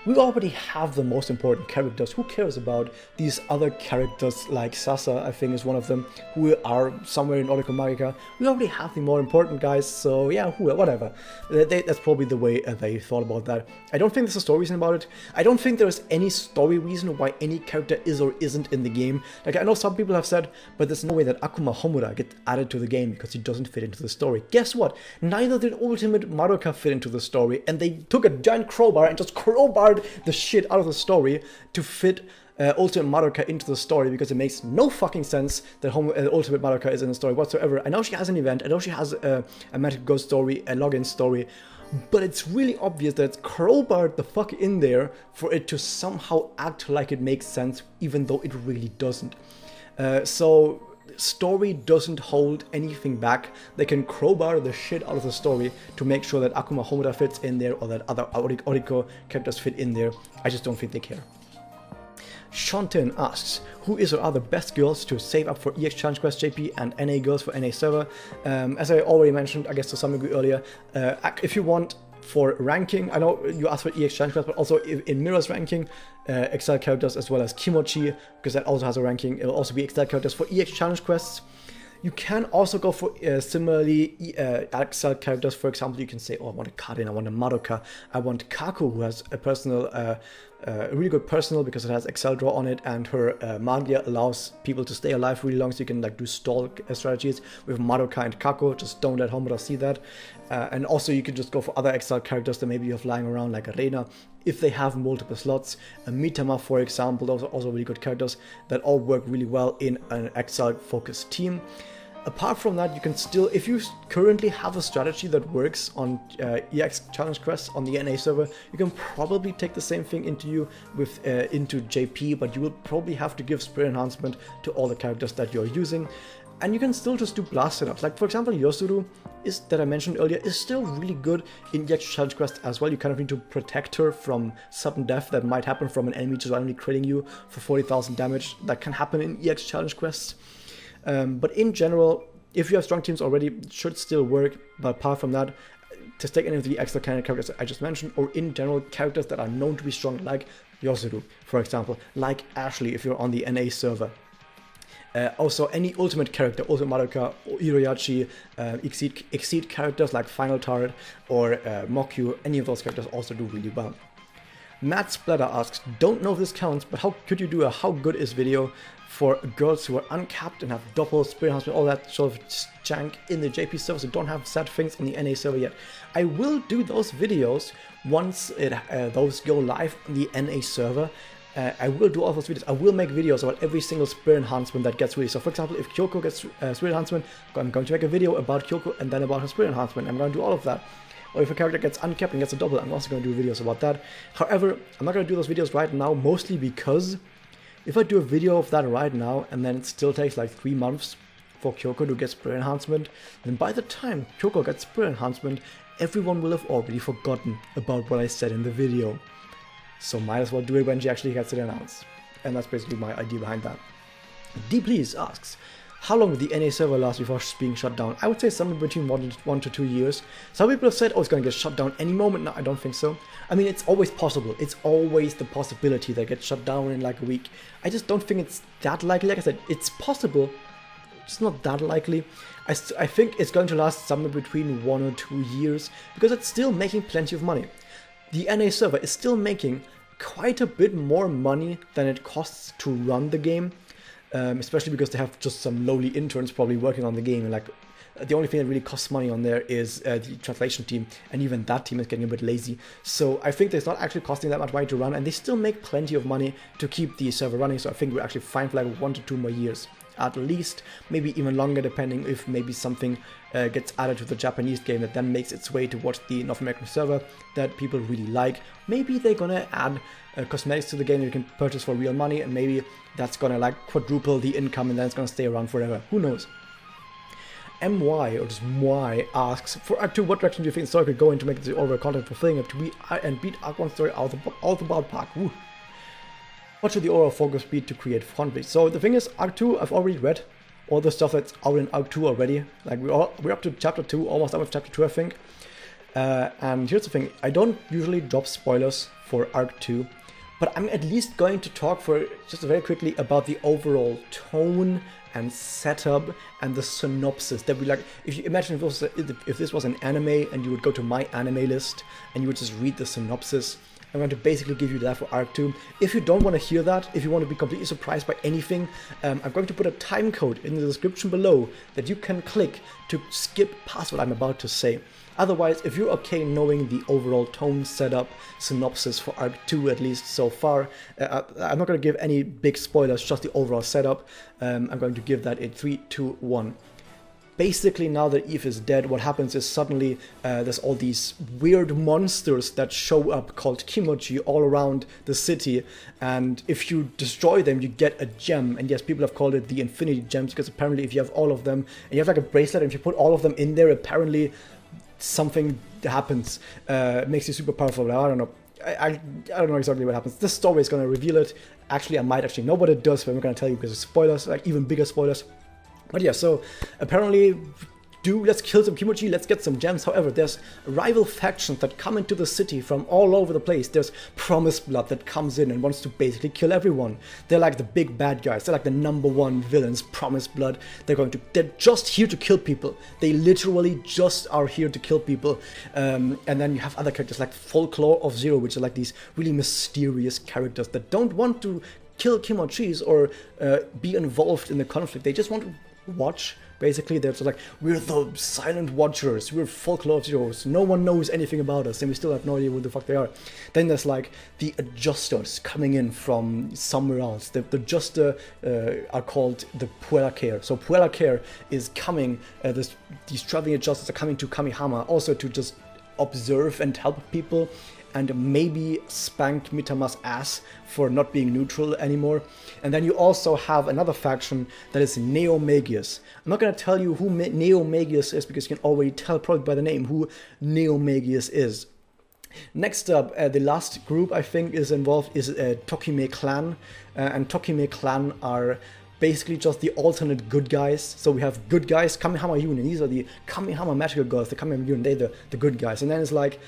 we already have the most important characters. Who cares about these other characters like Sasa, I think is one of them, who are somewhere in Oriko Magica? We already have the more important guys, so yeah, whatever. That's probably the way they thought about that. I don't think there's a story reason about it. I don't think there's any story reason why any character is or isn't in the game. Like, I know some people have said, but there's no way that Akuma Homura gets added to the game because he doesn't fit into the story. Guess what? Neither did Ultimate Madoka fit into the story, and they took a giant crowbar and just crowbarred the shit out of the story to fit Ultimate Madoka into the story, because it makes no fucking sense that Ultimate Madoka is in the story whatsoever. I know she has an event, I know she has a Magic Ghost story, a login story, but it's really obvious that it's crowbarred the fuck in there for it to somehow act like it makes sense, even though it really doesn't. So story doesn't hold anything back. They can crowbar the shit out of the story to make sure that Akuma Homura fits in there, or that other Oriko characters fit in there. I just don't think they care. Shantin asks, who is or are the best girls to save up for EX Challenge Quest JP and NA girls for NA server? As I already mentioned, I guess to some degree earlier, if you want for ranking, I know you asked for EX Challenge Quest, but also in Mirror's ranking, Excel characters as well as Kimochi, because that also has a ranking. It will also be Excel characters for EX Challenge Quests. You can also go for similarly Excel characters. For example, you can say, oh, I want a Karin, I want a Madoka, I want Kaku, who has a personal, a really good personal because it has Excel draw on it, and her Magia allows people to stay alive really long, so you can like do stall strategies with Madoka and Kaku. Just don't let Homura see that. And also you can just go for other Excel characters that maybe you have lying around, like Arena, if they have multiple slots. Mitama, for example, those are also really good characters that all work really well in an Excel focused team. Apart from that, you can still, if you currently have a strategy that works on EX Challenge Quests on the NA server, you can probably take the same thing into JP, but you will probably have to give Spirit Enhancement to all the characters that you're using. And you can still just do blast setups. Like, for example, Yosuru, that I mentioned earlier, is still really good in EX Challenge Quest as well. You kind of need to protect her from sudden death that might happen from an enemy just randomly critting you for 40,000 damage. That can happen in EX Challenge Quests. But in general, if you have strong teams already, it should still work. But apart from that, to take any of the extra kind of characters I just mentioned, or in general characters that are known to be strong, like Yosuru, for example, like Ashley if you're on the NA server. Also, any ultimate character, Ultimate Madoka, or Iriachi, Exceed characters like Final Turret or Mokyu, any of those characters also do really well. Matt Splatter asks, don't know if this counts, but how could you do a how good is video for girls who are uncapped and have double Spirit Enhancement, all that sort of jank in the JP server, so don't have sad things on the NA server yet? I will do those videos once those go live on the NA server. I will do all those videos. I will make videos about every single Spirit Enhancement that gets released. So for example, if Kyoko gets Spirit Enhancement, I'm going to make a video about Kyoko and then about her Spirit Enhancement. I'm going to do all of that. Or if a character gets uncapped and gets a double, I'm also going to do videos about that. However, I'm not going to do those videos right now, mostly because if I do a video of that right now and then it still takes like 3 months for Kyoko to get Spirit Enhancement, then by the time Kyoko gets Spirit Enhancement, everyone will have already forgotten about what I said in the video. So might as well do it when she actually gets it announced. And that's basically my idea behind that. D Please asks, how long will the NA server last before being shut down? I would say somewhere between 1 to 2 years. Some people have said, oh, it's going to get shut down any moment. No, I don't think so. I mean, it's always possible. It's always the possibility that it gets shut down in like a week. I just don't think it's that likely. Like I said, it's possible. It's not that likely. I think it's going to last somewhere between 1 or 2 years because it's still making plenty of money. The NA server is still making quite a bit more money than it costs to run the game. Especially because they have just some lowly interns probably working on the game, and like the only thing that really costs money on there is the translation team, and even that team is getting a bit lazy. So I think it's not actually costing that much money to run, and they still make plenty of money to keep the server running. So I think we're actually fine for like 1 to 2 more years at least, maybe even longer depending if maybe something gets added to the Japanese game that then makes its way towards the North American server that people really like. Maybe they're gonna add cosmetics to the game that you can purchase for real money, and maybe that's gonna like quadruple the income and then it's gonna stay around forever. Who knows? MY, or just Y, asks, for Act 2, what direction do you think the story could go in to make the overall content fulfilling it to be and beat Act 1 story out of the ballpark? Woo. What should the overall focus be to create conflict? So the thing is, Act 2, I've already read all the stuff that's out in Act 2 already. Like we're up to Chapter 2, almost done with Chapter 2, I think. And here's the thing, I don't usually drop spoilers for Arc 2, but I'm at least going to talk for just very quickly about the overall tone and setup and the synopsis that we like. If you imagine if this was an anime and you would go to my anime list and you would just read the synopsis, I'm going to basically give you that for Arc 2. If you don't want to hear that, if you want to be completely surprised by anything, I'm going to put a time code in the description below that you can click to skip past what I'm about to say. Otherwise, if you're okay knowing the overall tone, setup, synopsis for Arc 2 at least so far, I'm not going to give any big spoilers, just the overall setup. I'm going to give that a 3, 2, 1. Basically, now that Eve is dead, what happens is suddenly there's all these weird monsters that show up called kimochi all around the city, and if you destroy them, you get a gem. And yes, people have called it the Infinity Gems, because apparently if you have all of them, and you have like a bracelet, and if you put all of them in there, apparently something happens. It makes you super powerful. I don't know. I don't know exactly what happens. This story is going to reveal it. Actually, I might actually know what it does, but I'm going to tell you because it's spoilers, like even bigger spoilers. But yeah, so apparently, let's kill some kimochi, let's get some gems. However, there's rival factions that come into the city from all over the place. There's Promised Blood that comes in and wants to basically kill everyone. They're like the big bad guys. They're like the #1 villains, Promised Blood. They're just here to kill people. They literally just are here to kill people. And then you have other characters like Folklore of Zero, which are like these really mysterious characters that don't want to kill kimochis or be involved in the conflict. They just want to watch. Basically, they're just like, we're the silent watchers, we're Folklore of Zeros, no one knows anything about us, and we still have no idea who the fuck they are. Then there's like the adjusters coming in from somewhere else. The adjuster are called the Puella Care. So Puella Care is coming, these traveling adjusters are coming to Kamihama also to just observe and help people, and maybe spank Mitama's ass for not being neutral anymore. And then you also have another faction that is Neo-Magius. I'm not going to tell you who Neo-Magius is, because you can already tell probably by the name who Neo-Magius is. Next up, the last group I think is involved is Tokime Clan. And Tokime Clan are basically just the alternate good guys. So we have good guys, Kamehama Yunin. These are the Kamehama magical gods, the Kamehama Yunin, they're the good guys. And then it's like,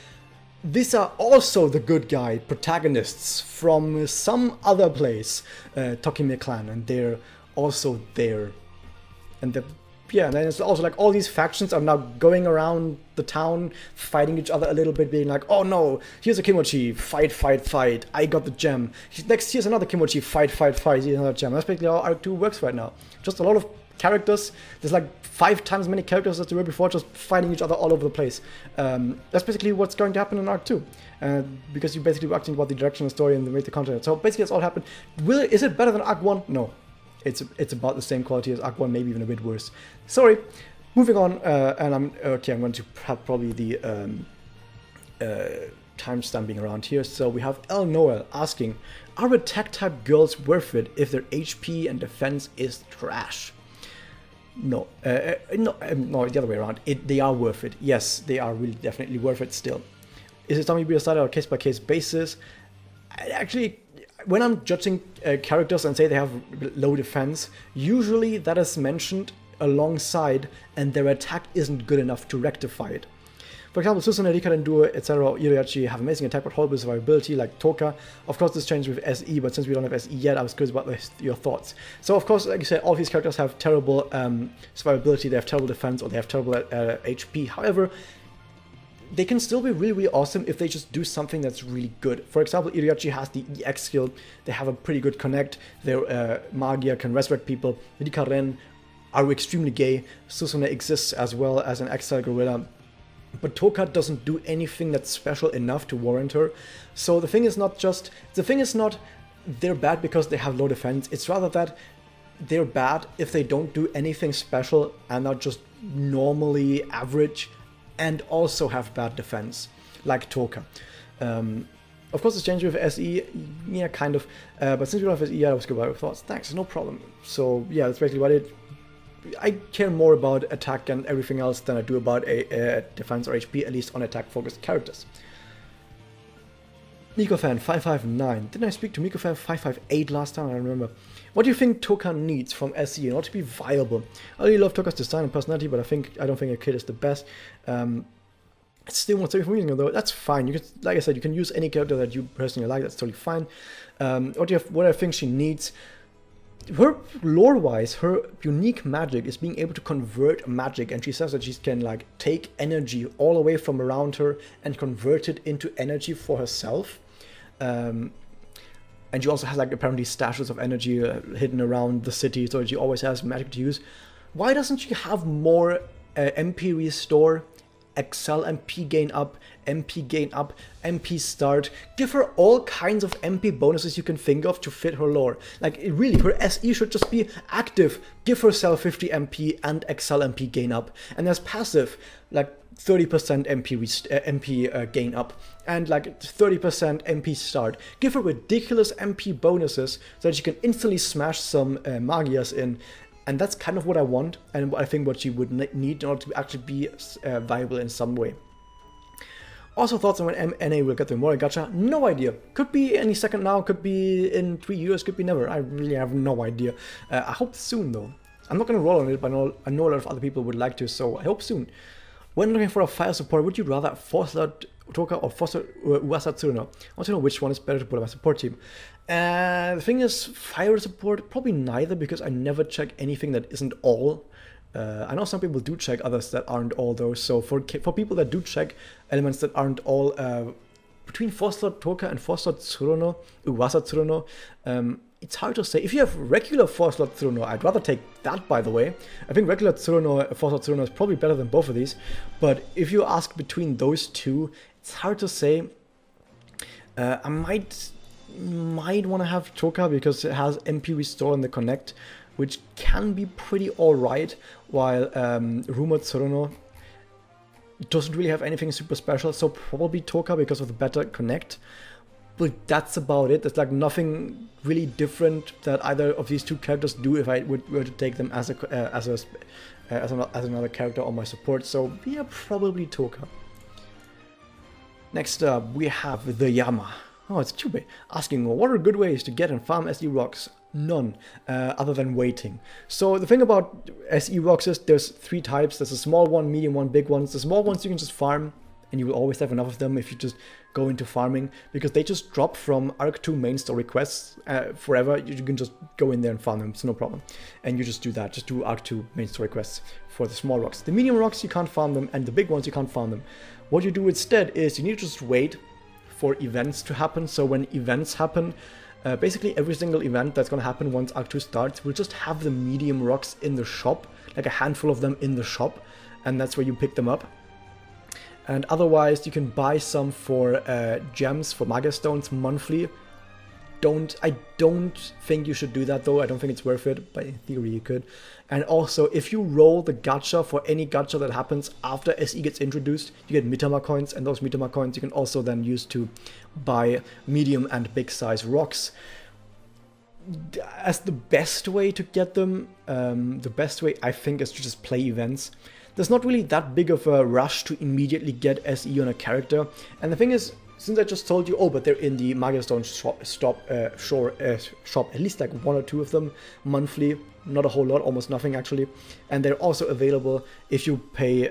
these are also the good guy protagonists from some other place, Tokime Clan, and they're also there. And and then it's also like all these factions are now going around the town, fighting each other a little bit, being like, oh no, here's a kimochi, fight, fight, fight, I got the gem. Next, here's another kimochi, fight, fight, fight, here's another gem. That's basically how Arc 2 works right now. Just a lot of characters. There's like 5 times as many characters as there were before, just fighting each other all over the place. That's basically what's going to happen in Arc 2, because you're basically acting about the direction of the story and the content. So basically that's all happened. Is it better than Arc 1? No. It's about the same quality as Arc 1, maybe even a bit worse. Sorry. Moving on, and I'm going to have probably the timestamping around here. So we have El Noel asking, are attack type girls worth it if their HP and defense is trash? No, no, the other way around. They are worth it. Yes, they are really definitely worth it still. Is it something to be decided on a case-by-case basis? Actually, when I'm judging characters and say they have low defense, usually that is mentioned alongside and their attack isn't good enough to rectify it. For example, Susan, Rika, Endure, etc., Iriachi have amazing attack but horrible survivability, like Toka. Of course, this changed with SE, but since we don't have SE yet, I was curious about your thoughts. So, of course, like you said, all these characters have terrible survivability, they have terrible defense, or they have terrible HP. However, they can still be really, really awesome if they just do something that's really good. For example, Iriachi has the EX skill, they have a pretty good connect, their Magia can resurrect people, Rika Ren are extremely gay, Susune exists as well as an exile gorilla. But Toka doesn't do anything that's special enough to warrant her. So the thing is not they're bad because they have low defense. It's rather that they're bad if they don't do anything special and are just normally average and also have bad defense, like Toka. Of course, it's changed with SE, yeah, kind of. But since we don't have SE, I was good about your thoughts. Thanks, no problem. So yeah, that's basically what I care more about attack and everything else than I do about a defense or HP, at least on attack-focused characters. MikoFan559. Didn't I speak to MikoFan558 last time? I don't remember. What do you think Toka needs from SE in order to be viable? I really love Toka's design and personality, but I don't think a kid is the best. It's still wants to be from using it though. That's fine. You can, like I said, you can use any character that you personally like. That's totally fine. What I think she needs. Her lore-wise, her unique magic is being able to convert magic, and she says that she can like take energy all away from around her and convert it into energy for herself. And she also has like apparently stashes of energy hidden around the city, so she always has magic to use. Why doesn't she have more MP restore Excel MP gain up, MP gain up, MP start. Give her all kinds of MP bonuses you can think of to fit her lore. Like, really, her SE should just be active. Give herself 50 MP and Excel MP gain up. And as passive, like 30% MP gain up and like 30% MP start. Give her ridiculous MP bonuses so that she can instantly smash some Magias in. And that's kind of what I want, and I think what she would need in order to actually be viable in some way. Also, thoughts on when NA will get the Mori Gacha? No idea. Could be any second now, could be in 3 years, could be never. I really have no idea. I hope soon though. I'm not going to roll on it, but I know a lot of other people would like to, so I hope soon. When looking for a fire support, would you rather Force-Lord Toka or Uasa Tsuruno? I want to know which one is better to put on my support team. The thing is, fire support, probably neither, because I never check anything that isn't all. I know some people do check others that aren't all though, so for people that do check elements that aren't all, between Force-Lord Toka and Force-Lord Tsuruno, Uasa Tsuruno, it's hard to say. If you have regular Force-Lord Tsuruno, I'd rather take that, by the way. I think regular Tsuruno, Force-Lord Tsuruno is probably better than both of these, but if you ask between those two, it's hard to say. I might want to have Toka because it has MP Restore in the Connect, which can be pretty alright, while Rumor Tsuruno doesn't really have anything super special, so probably Toka because of the better Connect. But that's about it. There's like nothing really different that either of these two characters do if I were to take them as another character on my support. So yeah, probably Toka. Next up, we have the Yama. Oh, it's Chube asking, what are good ways to get and farm SE rocks? None, other than waiting. So the thing about SE rocks is there's 3 types. There's a small one, medium one, big ones. The small ones you can just farm, and you will always have enough of them if you just go into farming, because they just drop from Arc 2 main story quests forever. You can just go in there and farm them, it's no problem. And you just do that, just do Arc 2 main story quests for the small rocks. The medium rocks, you can't farm them, and the big ones, you can't farm them. What you do instead is you need to just wait for events to happen. So when events happen, basically every single event that's going to happen once Arc 2 starts will just have the medium rocks in the shop, like a handful of them in the shop, and that's where you pick them up. And otherwise, you can buy some for gems, for Magia Stones monthly. I don't think you should do that though. I don't think it's worth it, but in theory you could. And also, if you roll the gacha for any gacha that happens after SE gets introduced, you get Mitama coins, and those Mitama coins you can also then use to buy medium and big size rocks. As the best way to get them, the best way I think is to just play events. There's not really that big of a rush to immediately get SE on a character. And the thing is, since I just told you, oh, but they're in the Magia Stone shop, at least like 1 or 2 of them monthly, not a whole lot, almost nothing actually. And they're also available if you pay,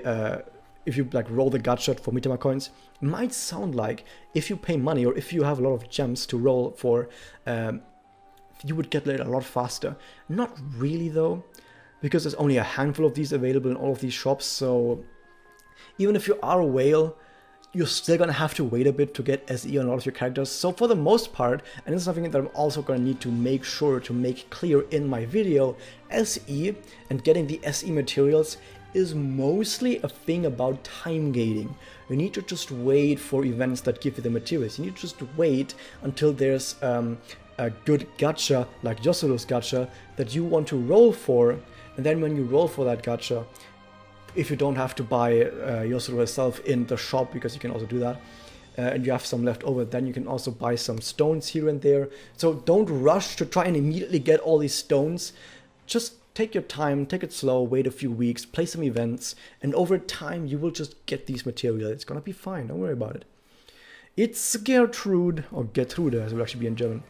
if you like roll the gacha for Mitama coins. It might sound like if you pay money or if you have a lot of gems to roll for, you would get it a lot faster. Not really though, because there's only a handful of these available in all of these shops, so even if you are a whale, you're still gonna have to wait a bit to get SE on a lot of your characters. So for the most part, and this is something that I'm also gonna need to make sure to make clear in my video, SE and getting the SE materials is mostly a thing about time gating. You need to just wait for events that give you the materials. You need to just wait until there's a good gacha, like Yosuru's gacha, that you want to roll for. And then when you roll for that gacha, if you don't have to buy Yosuru herself in the shop, because you can also do that, and you have some left over, then you can also buy some stones here and there. So don't rush to try and immediately get all these stones. Just take your time, take it slow, wait a few weeks, play some events, and over time you will just get these materials. It's gonna be fine, don't worry about it. It's Gertrude, or Gertrude as it will actually be in German.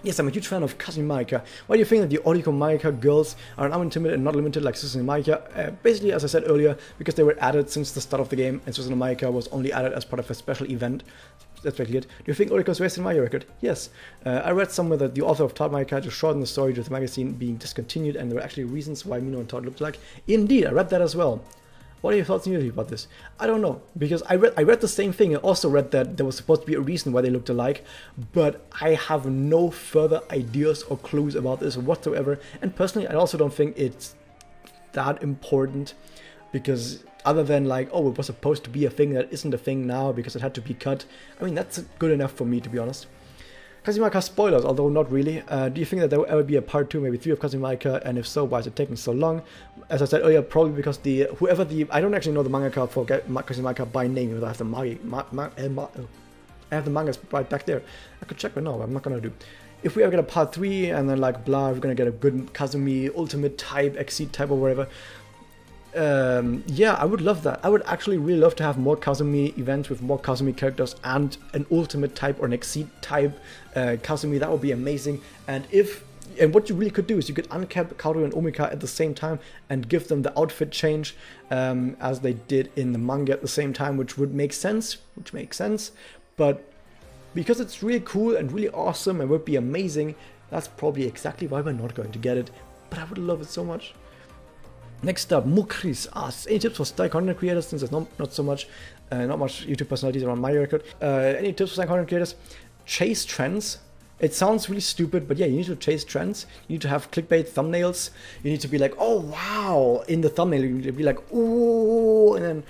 Yes, I'm a huge fan of Kasumi Maika. Why do you think that the Oriko Maika girls are now intimidated and not limited like Susan Maika? Basically, as I said earlier, because they were added since the start of the game, and Susan Maika was only added as part of a special event. That's basically it. Do you think Oriko's raised in Maika record? Yes. I read somewhere that the author of Todd Maika just shortened the story to the magazine being discontinued, and there were actually reasons why Mino and Todd looked like. Indeed, I read that as well. What are your thoughts and about this? I don't know, because I read the same thing. I also read that there was supposed to be a reason why they looked alike, but I have no further ideas or clues about this whatsoever. And personally, I also don't think it's that important, because other than like, oh, it was supposed to be a thing that isn't a thing now because it had to be cut. I mean, that's good enough for me, to be honest. Kazumika spoilers, although not really. Do you think that there will ever be a part 2, maybe 3 of Kazumika? And if so, why is it taking so long? As I said earlier, probably because I don't actually know the mangaka for Kazumika by name, but I have the I have the mangas right back there. I could check, but no, I'm not gonna do. If we ever get a part 3 and then like blah, we're gonna get a good Kazumi ultimate type, Exceed type or whatever. Yeah, I would love that. I would actually really love to have more Kazumi events with more Kazumi characters and an ultimate type or an Exceed type Kazumi. That would be amazing. And what you really could do is you could uncap Kaoru and Omika at the same time and give them the outfit change as they did in the manga at the same time, which would make sense. But because it's really cool and really awesome and would be amazing, that's probably exactly why we're not going to get it. But I would love it so much. Next up, Mukris asks, any tips for style content creators, since there's not so much, not much YouTube personalities around my record. Any tips for style content creators? Chase trends. It sounds really stupid, but yeah, you need to chase trends. You need to have clickbait thumbnails. You need to be like, oh wow, in the thumbnail. You need to be like, ooh, and then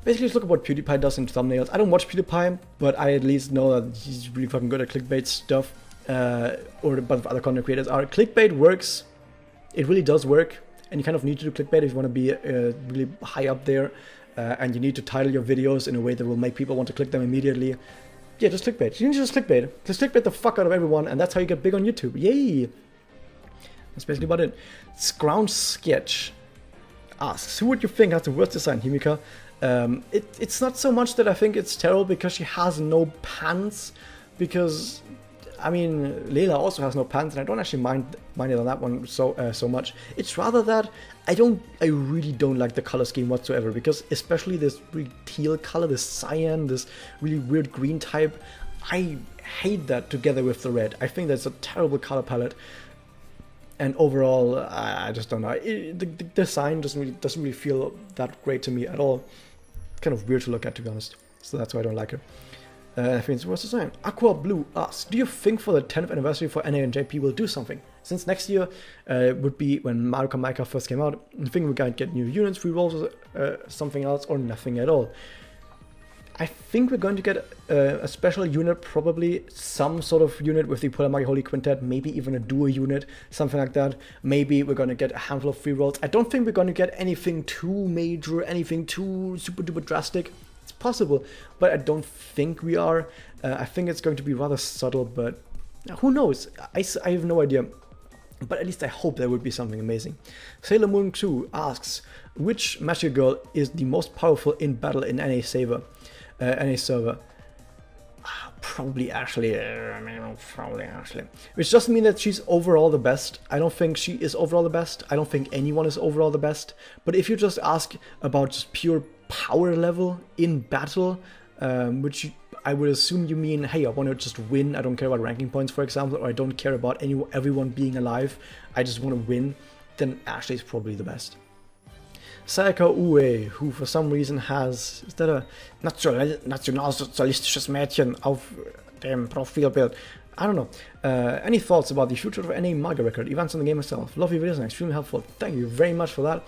basically just look at what PewDiePie does in thumbnails. I don't watch PewDiePie, but I at least know that he's really fucking good at clickbait stuff. Or a bunch of other content creators are. Clickbait works. It really does work. And you kind of need to do clickbait if you want to be really high up there. And you need to title your videos in a way that will make people want to click them immediately. Yeah, just clickbait. You need to just clickbait. Just clickbait the fuck out of everyone, and that's how you get big on YouTube. Yay! That's basically about it. Scrounge Sketch asks, who would you think has the worst design, Himika? It's not so much that I think it's terrible because she has no pants, because I mean, Leila also has no pants, and I don't actually mind it on that one so much. It's rather that I really don't like the color scheme whatsoever, because especially this really teal color, this cyan, this really weird green type, I hate that together with the red. I think that's a terrible color palette, and overall, I just don't know. The design doesn't really feel that great to me at all. It's kind of weird to look at, to be honest. So that's why I don't like it. I think it's worth the same. Aqua Blue asks, do you think for the 10th anniversary for NA and JP will do something? Since next year would be when Madoka Mágica first came out, I think we're going to get new units, free rolls, something else, or nothing at all. I think we're going to get a special unit, probably some sort of unit with the Pulamagi Holy Quintet, maybe even a duo unit, something like that. Maybe we're going to get a handful of free rolls. I don't think we're going to get anything too major, anything too super duper drastic. It's possible, but I don't think we are. I think it's going to be rather subtle, but who knows? I have no idea. But at least I hope there would be something amazing. Sailor Moon 2 asks, which magic girl is the most powerful in battle in NA server? Probably Ashley. Which doesn't mean that she's overall the best. I don't think she is overall the best. I don't think anyone is overall the best. But if you just ask about just pure power level in battle, which I would assume you mean, hey, I want to just win, I don't care about ranking points, for example, or I don't care about everyone being alive, I just want to win, then Ashley is probably the best. Sayaka Ue, who for some reason has, is that a nationalsozialistisches Mädchen auf dem Profilbild? I don't know. Any thoughts about the future of NA manga record, events on the game itself? Love your videos and extremely helpful. Thank you very much for that.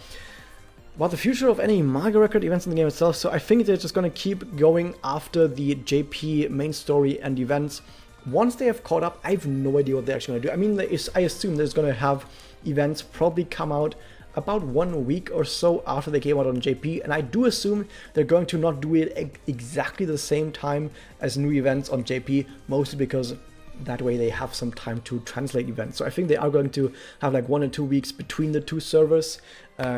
About the future of any manga record, events in the game itself, so I think they're just going to keep going after the JP main story and events. Once they have caught up, I have no idea what they're actually going to do. I mean, I assume there's going to have events probably come out about 1 week or so after they came out on JP, and I do assume they're going to not do it exactly the same time as new events on JP, mostly because that way they have some time to translate events. So I think they are going to have like 1 or 2 weeks between the two servers,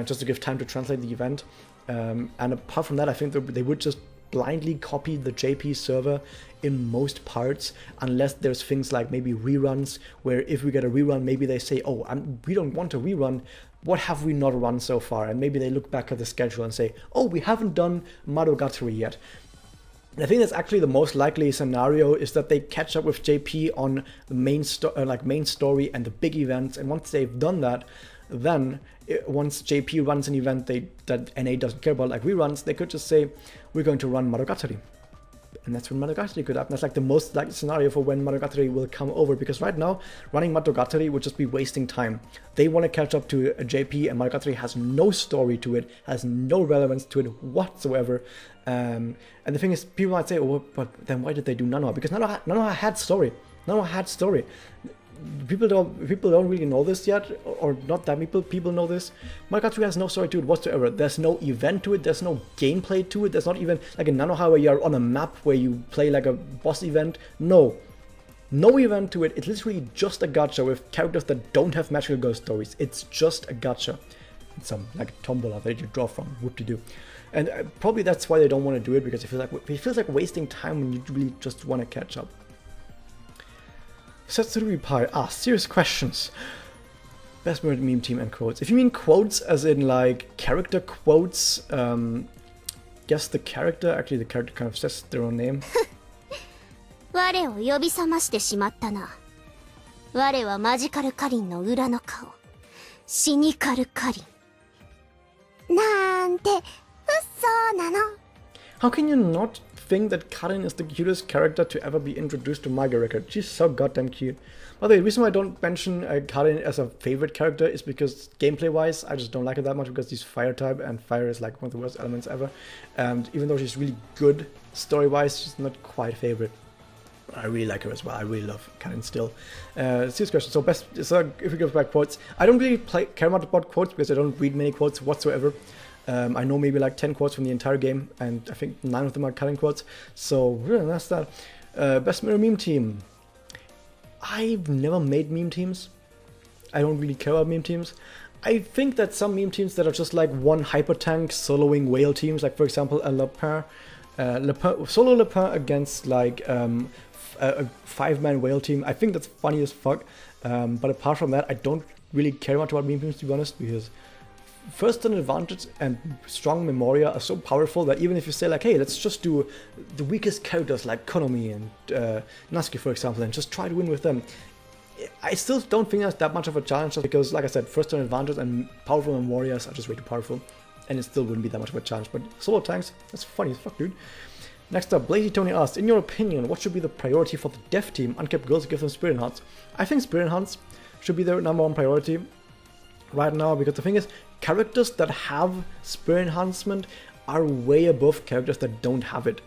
just to give time to translate the event. And apart from that, I think they would just blindly copy the JP server in most parts, unless there's things like maybe reruns, where if we get a rerun, maybe they say, oh, we don't want a rerun, what have we not run so far? And maybe they look back at the schedule and say, oh, we haven't done Madogatari yet. I think that's actually the most likely scenario, is that they catch up with JP on the main story and the big events, and once they've done that, then once JP runs an event that NA doesn't care about, like reruns, they could just say, we're going to run Madogatari. And that's when Monogatari could happen. That's like the most likely scenario for when Monogatari will come over, because right now, running Monogatari would just be wasting time. They want to catch up to JP, and Monogatari has no story to it, has no relevance to it whatsoever. And the thing is, people might say, oh, but then why did they do Nanoha? Because Nanoha had story. Nanoha had story. People don't really know this yet, or not that many people know this. Monogatari has no story to it whatsoever. There's no event to it, there's no gameplay to it, there's not even like in Nanoha where you're on a map where you play like a boss event. No event to it. It's literally just a gacha with characters that don't have magical girl stories. It's just a gacha. It's some like tombola that you draw from, whoop-de-doo. And probably that's why they don't want to do it, because it feels like wasting time when you really just want to catch up. Satsuri Pai asks, serious questions. Best meme team and quotes. If you mean quotes as in like character quotes, guess the character, actually the character kind of says their own name. 我を呼び覚ましてしまったな。我はマジカルカリンの裏の顔。シニカルカリン。なんて、嘘なの。How can you not think that Karin is the cutest character to ever be introduced to Manga Record? She's so goddamn cute. By the way, the reason why I don't mention Karin as a favorite character is because gameplay-wise, I just don't like her that much, because she's fire type, and fire is like one of the worst elements ever. And even though she's really good story-wise, she's not quite favorite. I really like her as well. I really love Karin still. Serious question. So if we go back quotes, I don't really care much about quotes because I don't read many quotes whatsoever. I know maybe like 10 quotes from the entire game, and I think 9 of them are Karin quotes. So yeah, that's that. Best mirror meme team. I've never made meme teams. I don't really care about meme teams. I think that some meme teams that are just like one hyper tank soloing whale teams, like for example a solo Le Pen against like a 5-man whale team. I think that's funny as fuck. But apart from that, I don't really care much about meme teams, to be honest, because first turn advantage and strong Memoria are so powerful that even if you say like, hey, let's just do the weakest characters like Konomi and Natsuki, for example, and just try to win with them, I still don't think that's that much of a challenge, just because, like I said, first turn advantage and powerful Memorias are just way too powerful, and it still wouldn't be that much of a challenge. But solo tanks, that's funny as fuck, dude. Next up, Blazy Tony asks, in your opinion, what should be the priority for the dev team? Uncapped girls, give them Spirit Enhance. I think Spirit Enhance should be their #1 priority right now, because the thing is, characters that have Spirit Enhancement are way above characters that don't have it.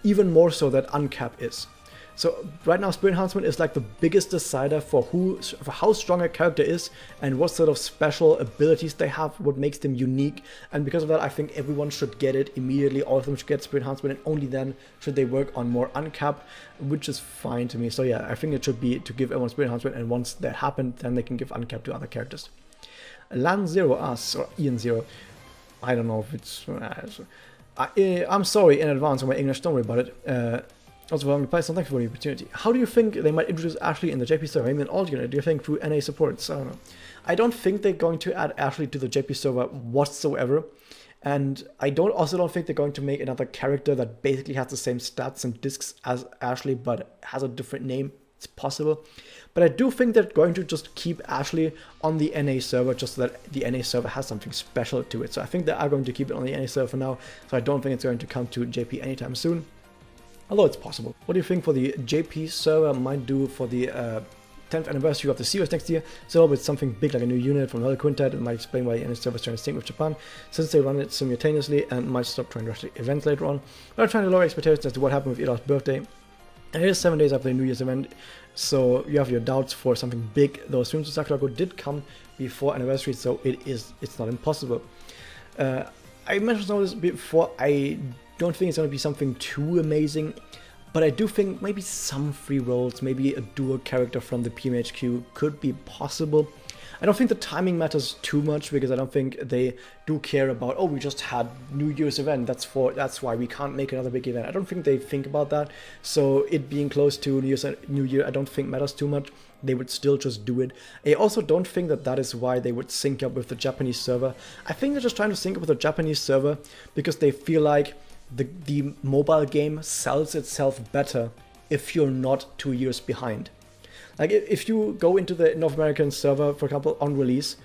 Even more so that uncap is. So right now, Spirit Enhancement is like the biggest decider for how strong a character is and what sort of special abilities they have, what makes them unique. And because of that, I think everyone should get it immediately. All of them should get Spirit Enhancement, and only then should they work on more uncap, which is fine to me. So yeah, I think it should be to give everyone Spirit Enhancement, and once that happens, then they can give uncap to other characters. Lan Zero asks, or Ian Zero, I don't know if it's... I'm sorry in advance for my English, don't worry about it. Also, for reply, so thanks for the opportunity. How do you think they might introduce Ashley in the JP server? I mean, alternate, do you think through NA supports? I don't know. I don't think they're going to add Ashley to the JP server whatsoever. And I also don't think they're going to make another character that basically has the same stats and discs as Ashley, but has a different name. It's possible. But I do think they're going to just keep Ashley on the NA server, just so that the NA server has something special to it. So I think they are going to keep it on the NA server for now. So I don't think it's going to come to JP anytime soon. Although it's possible. What do you think for the JP server might do for the 10th anniversary of the series next year? So with something big like a new unit from another quintet, it might explain why the NA server is trying to sync with Japan, since they run it simultaneously, and might stop trying to rush the events later on. We're trying to lower expectations as to what happened with Ida's birthday. And it is 7 days after the New Year's event, so you have your doubts for something big, though Streams to Sakurako did come before anniversary, so it's not impossible. I mentioned some of this before. I don't think it's going to be something too amazing, but I do think maybe some free rolls, maybe a dual character from the PMHQ could be possible. I don't think the timing matters too much, because I don't think they do care about, oh, we just had New Year's event, that's why we can't make another big event. I don't think they think about that, so it being close to New Year I don't think matters too much. They would still just do it. I also don't think that is why they would sync up with the Japanese server. I think they're just trying to sync up with the Japanese server because they feel like the mobile game sells itself better if you're not 2 years behind. Like if you go into the North American server, for example, on release,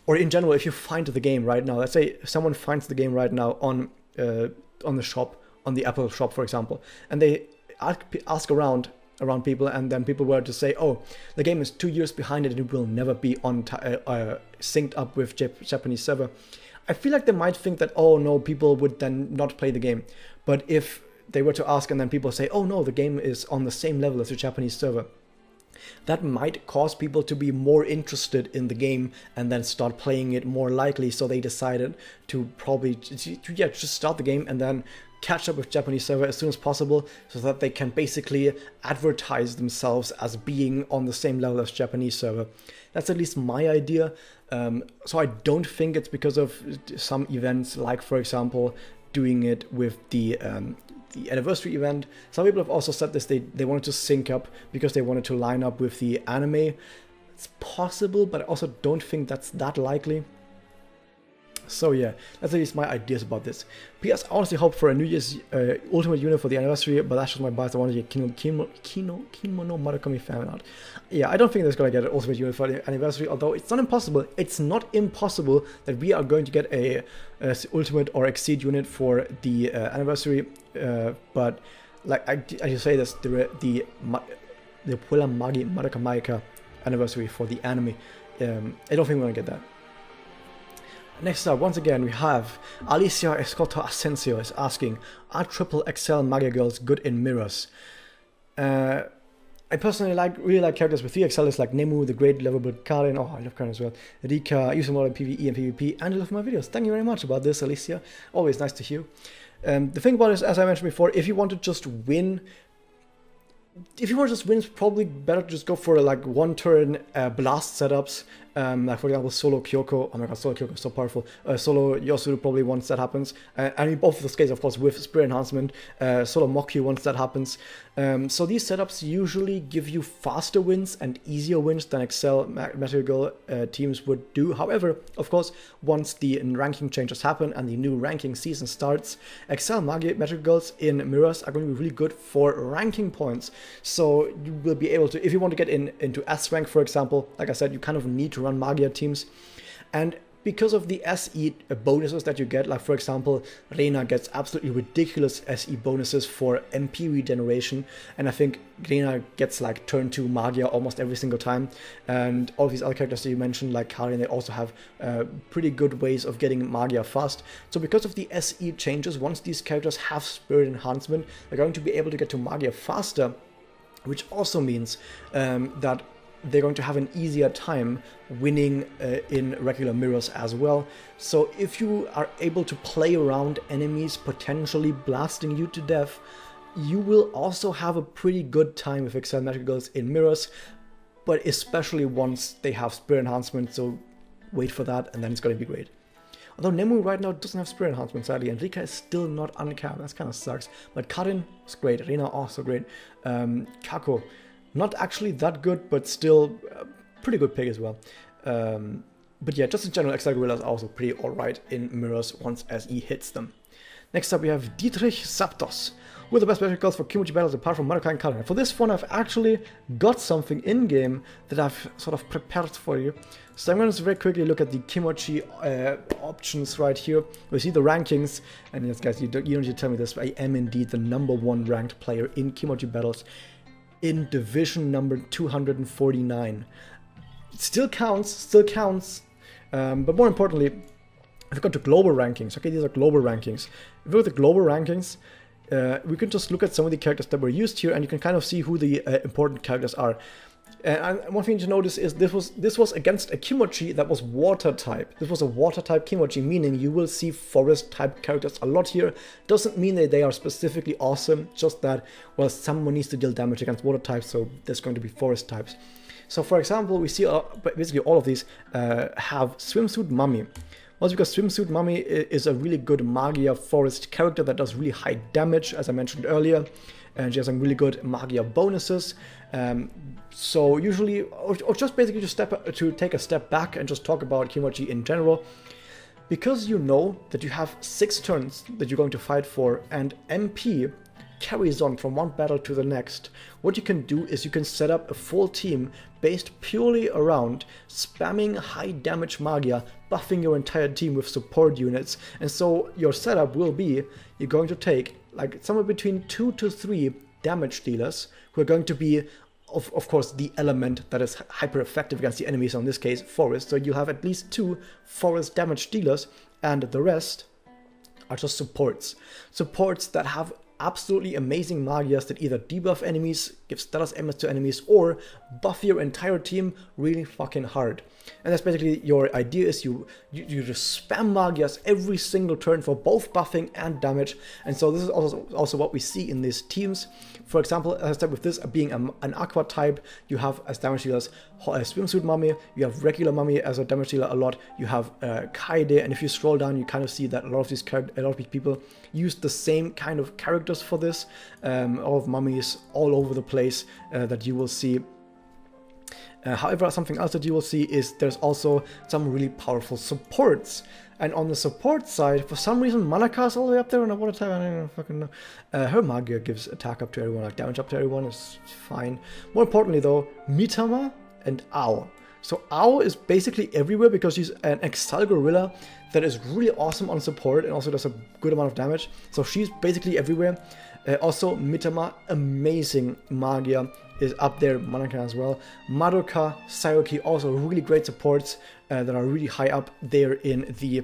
or in general, if you find the game right now, let's say someone finds the game right now on the shop on the Apple shop, for example, and they ask around people, and then people were to say, oh, the game is 2 years behind it and it will never be on synced up with Japanese server, I feel like they might think that, oh no, people would then not play the game. But if they were to ask and then people say, oh no, the game is on the same level as the Japanese server, that might cause people to be more interested in the game and then start playing it more likely. So they decided to probably just start the game and then catch up with Japanese server as soon as possible, so that they can basically advertise themselves as being on the same level as Japanese server. That's at least my idea. So I don't think it's because of some events, like for example doing it with the anniversary event. Some people have also said this, they wanted to sync up because they wanted to line up with the anime. It's possible, but I also don't think that's that likely. So yeah, that's at least my ideas about this. P.S. I honestly hope for a New Year's Ultimate unit for the anniversary, but that's just my bias. I want to get kimono Murakami fan art. Yeah, I don't think there's going to get an Ultimate unit for the anniversary, although it's not impossible. It's not impossible that we are going to get a Ultimate or Exceed unit for the anniversary, but like I just say this, the Puella Magi Madoka anniversary for the anime, I don't think we're going to get that. Next up, once again, we have Alicia Escoto Asensio is asking, are triple XL Magi girls good in mirrors? I personally really like characters with 3XL like Nemu, the great lovable Karen. Oh, I love Karen as well. Rika, I use them all in PvE and PvP, and I love my videos. Thank you very much about this, Alicia. Always nice to hear. The thing about it is, as I mentioned before, if you want to just win, it's probably better to just go for like one turn blast setups. Like for example, solo Kyoko. Oh my god, solo Kyoko is so powerful. Solo Yosuru probably once that happens. And in both of those cases, of course, with Spirit Enhancement. Solo Mokyu once that happens. So these setups usually give you faster wins and easier wins than XL Metal Girl teams would do. However, of course, once the ranking changes happen and the new ranking season starts, XL Metal Girls in mirrors are going to be really good for ranking points. So you will be able to, if you want to get into S rank, for example, like I said, you kind of need to run Magia teams. And because of the SE bonuses that you get, like for example, Reina gets absolutely ridiculous SE bonuses for MP regeneration, and I think Reina gets like turn 2 Magia almost every single time, and all these other characters that you mentioned, like Karin, they also have pretty good ways of getting Magia fast. So because of the SE changes, once these characters have Spirit Enhancement, they're going to be able to get to Magia faster, which also means that they're going to have an easier time winning in regular mirrors as well. So if you are able to play around enemies potentially blasting you to death, you will also have a pretty good time with XL Magic Girls in mirrors, but especially once they have Spirit Enhancement, so wait for that and then it's going to be great. Although Nemu right now doesn't have Spirit Enhancement, sadly, and Rika is still not uncapped, that kind of sucks. But Karin is great, Reina also great, Kako, not actually that good, but still pretty good pick as well. But yeah, just in general, XL Gorillas are also pretty alright in mirrors once SE hits them. Next up we have Dietrich Saptos. With the best battle cards for Kimochi battles apart from Madoka and Karin. For this one I've actually got something in-game that I've sort of prepared for you. So I'm going to very quickly look at the Kimochi options right here. We see the rankings, and yes guys, you don't need to tell me this, but I am indeed the #1 ranked player in Kimochi battles in division number 249. It still counts, but more importantly, if we go to global rankings, okay, these are global rankings. If we go to global rankings, we can just look at some of the characters that were used here, and you can kind of see who the important characters are. And one thing to notice is this was against a Kimochi that was water type. This was a water type Kimochi, meaning you will see forest type characters a lot here. Doesn't mean that they are specifically awesome, just that, well, someone needs to deal damage against water types, so there's going to be forest types. So for example, we see basically all of these have Swimsuit Mummy. Also because Swimsuit Mummy is a really good Magia forest character that does really high damage, as I mentioned earlier, and she has some really good Magia bonuses. So usually, or just basically to take a step back and just talk about Kimochi in general, because you know that you have 6 turns that you're going to fight for, and MP carries on from one battle to the next, what you can do is you can set up a full team based purely around spamming high damage Magia, buffing your entire team with support units. And so your setup will be, you're going to take like somewhere between 2 to 3 damage dealers who are going to be of course the element that is hyper effective against the enemies, so in this case forest. So you have at least 2 forest damage dealers, and the rest are just supports. Supports that have absolutely amazing magias that either debuff enemies, give status MS to enemies, or buff your entire team really fucking hard. And that's basically your idea, is you just spam magias every single turn for both buffing and damage. And so this is also what we see in these teams. For example, as I said, with this being an aqua type, you have as damage dealers swimsuit mummy, you have regular mummy as a damage dealer a lot, you have Kaede, and if you scroll down you kind of see that a lot of these people use the same kind of characters for this. All of mummies all over the place that you will see. However, something else that you will see is there's also some really powerful supports. And on the support side, for some reason, Manaka is all the way up there on a water type. I don't fucking know. Her Magia gives attack up to everyone, like damage up to everyone is fine. More importantly though, Mitama and Ao. So Ao is basically everywhere because she's an Exile Gorilla that is really awesome on support and also does a good amount of damage. So she's basically everywhere. Also, Mitama, amazing Magia, is up there, Manaka as well. Madoka, Sayaka, also really great supports that are really high up there in the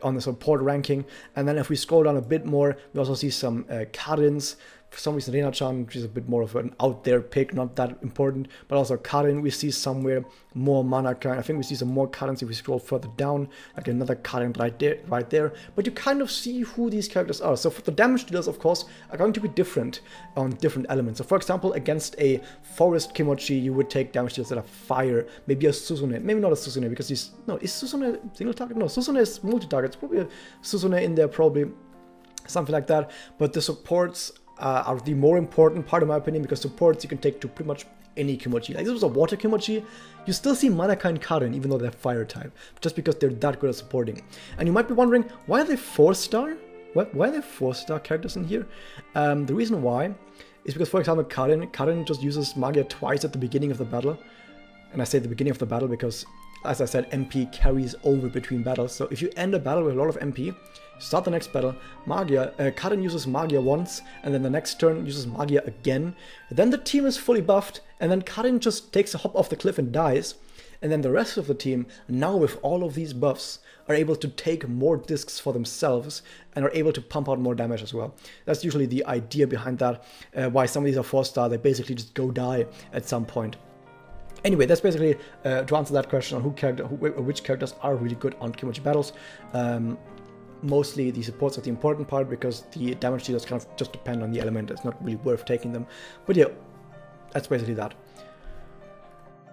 on the support ranking. And then if we scroll down a bit more, we also see some Karins. For some reason, Rena-chan, which is a bit more of an out there pick, not that important, but also Karin we see somewhere, more Manaka. I think we see some more Karins if we scroll further down, like another Karin right there. But you kind of see who these characters are. So for the damage dealers, of course, are going to be different on different elements. So for example, against a forest Kimochi, you would take damage dealers that are fire, maybe a Susune, maybe not a Susune, because is Susune single target? No, Susune is multi-target. It's probably a Susune in there, probably something like that. But the supports are the more important part in my opinion, because supports you can take to pretty much any Kimochi. Like this was a water Kimochi, you still see Manaka and Karin even though they're fire type, just because they're that good at supporting. And you might be wondering, why are they 4-star? Why are there 4-star characters in here? The reason why is because, for example, Karin just uses Magia twice at the beginning of the battle. And I say the beginning of the battle because, as I said, MP carries over between battles. So if you end a battle with a lot of MP, start the next battle, Karin uses Magia once, and then the next turn uses Magia again. Then the team is fully buffed, and then Karin just takes a hop off the cliff and dies. And then the rest of the team, now with all of these buffs, are able to take more discs for themselves and are able to pump out more damage as well. That's usually the idea behind that, why some of these are 4-star, they basically just go die at some point. Anyway, that's basically to answer that question on which characters are really good on Kimochi battles. Mostly the supports are the important part because the damage dealers kind of just depend on the element. It's not really worth taking them. But yeah, that's basically that.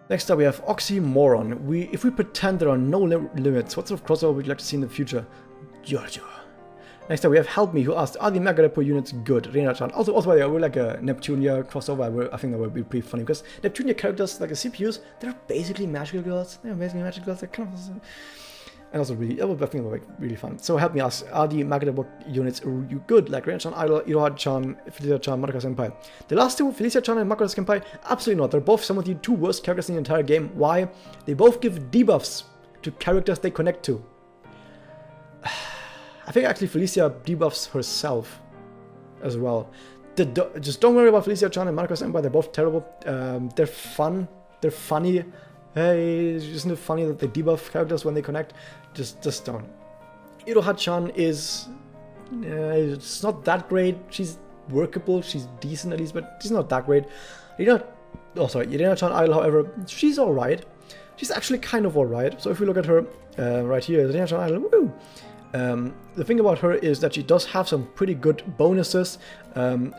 Next up we have Oxymoron. If we pretend there are no limits, what sort of crossover would you like to see in the future? Giorgio. Next up we have Help Me, who asked, are the Mega Depot units good? Rena-chan. Also by the way, we're like a Neptunia crossover. I think that would be pretty funny because Neptunia characters, like the CPUs, they're basically magical girls. They're kind of... And also really, I think it would be really fun. So Help Me ask, are the Mega Depot units good? Like Rena-chan, Idol, Iriachi-chan, Felicia-chan, Madoka Senpai. The last two, Felicia-chan and Madoka Senpai, absolutely not. They're both some of the 2 worst characters in the entire game. Why? They both give debuffs to characters they connect to. I think actually Felicia debuffs herself as well. Just don't worry about Felicia-chan and Madoka Senpai, they're both terrible. They're fun, they're funny. Hey, isn't it funny that they debuff characters when they connect? Just don't. Iroha-chan is... it's not that great. She's workable, she's decent at least, but she's not that great. Irina-chan Idol, however, she's alright. She's actually kind of alright. So if we look at her right here, Irina-chan Idol, woo! The thing about her is that she does have some pretty good bonuses.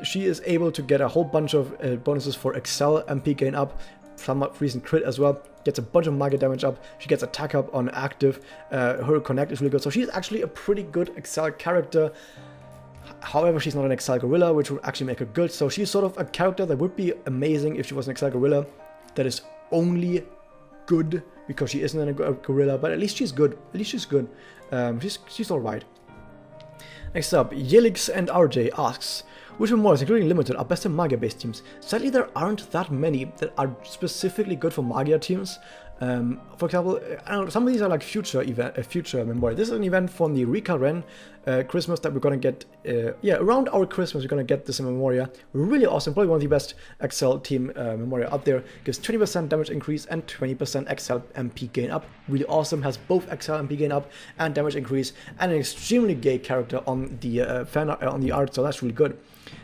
She is able to get a whole bunch of bonuses for Excel, MP gain up, somewhat recent crit as well, gets a bunch of Magia damage up, she gets attack up on active, her connect is really good, so she's actually a pretty good Excel character. However, she's not an Excel Gorilla, which would actually make her good, so she's sort of a character that would be amazing if she was an Excel Gorilla, that is only good because she isn't a gorilla, but at least she's good, she's alright. Next up, Yelix and RJ asks, Which Memorias, including limited, are best in Magia-based teams? Sadly, there aren't that many that are specifically good for Magia teams. For example, I don't know, some of these are like future Memoria. This is an event from the Rika Ren Christmas that we're gonna get. Yeah, around our Christmas, we're gonna get this in Memoria. Really awesome, probably one of the best XL team Memoria out there. Gives 20% damage increase and 20% XL MP gain up. Really awesome. Has both XL MP gain up and damage increase, and an extremely gay character on the on the art. So that's really good.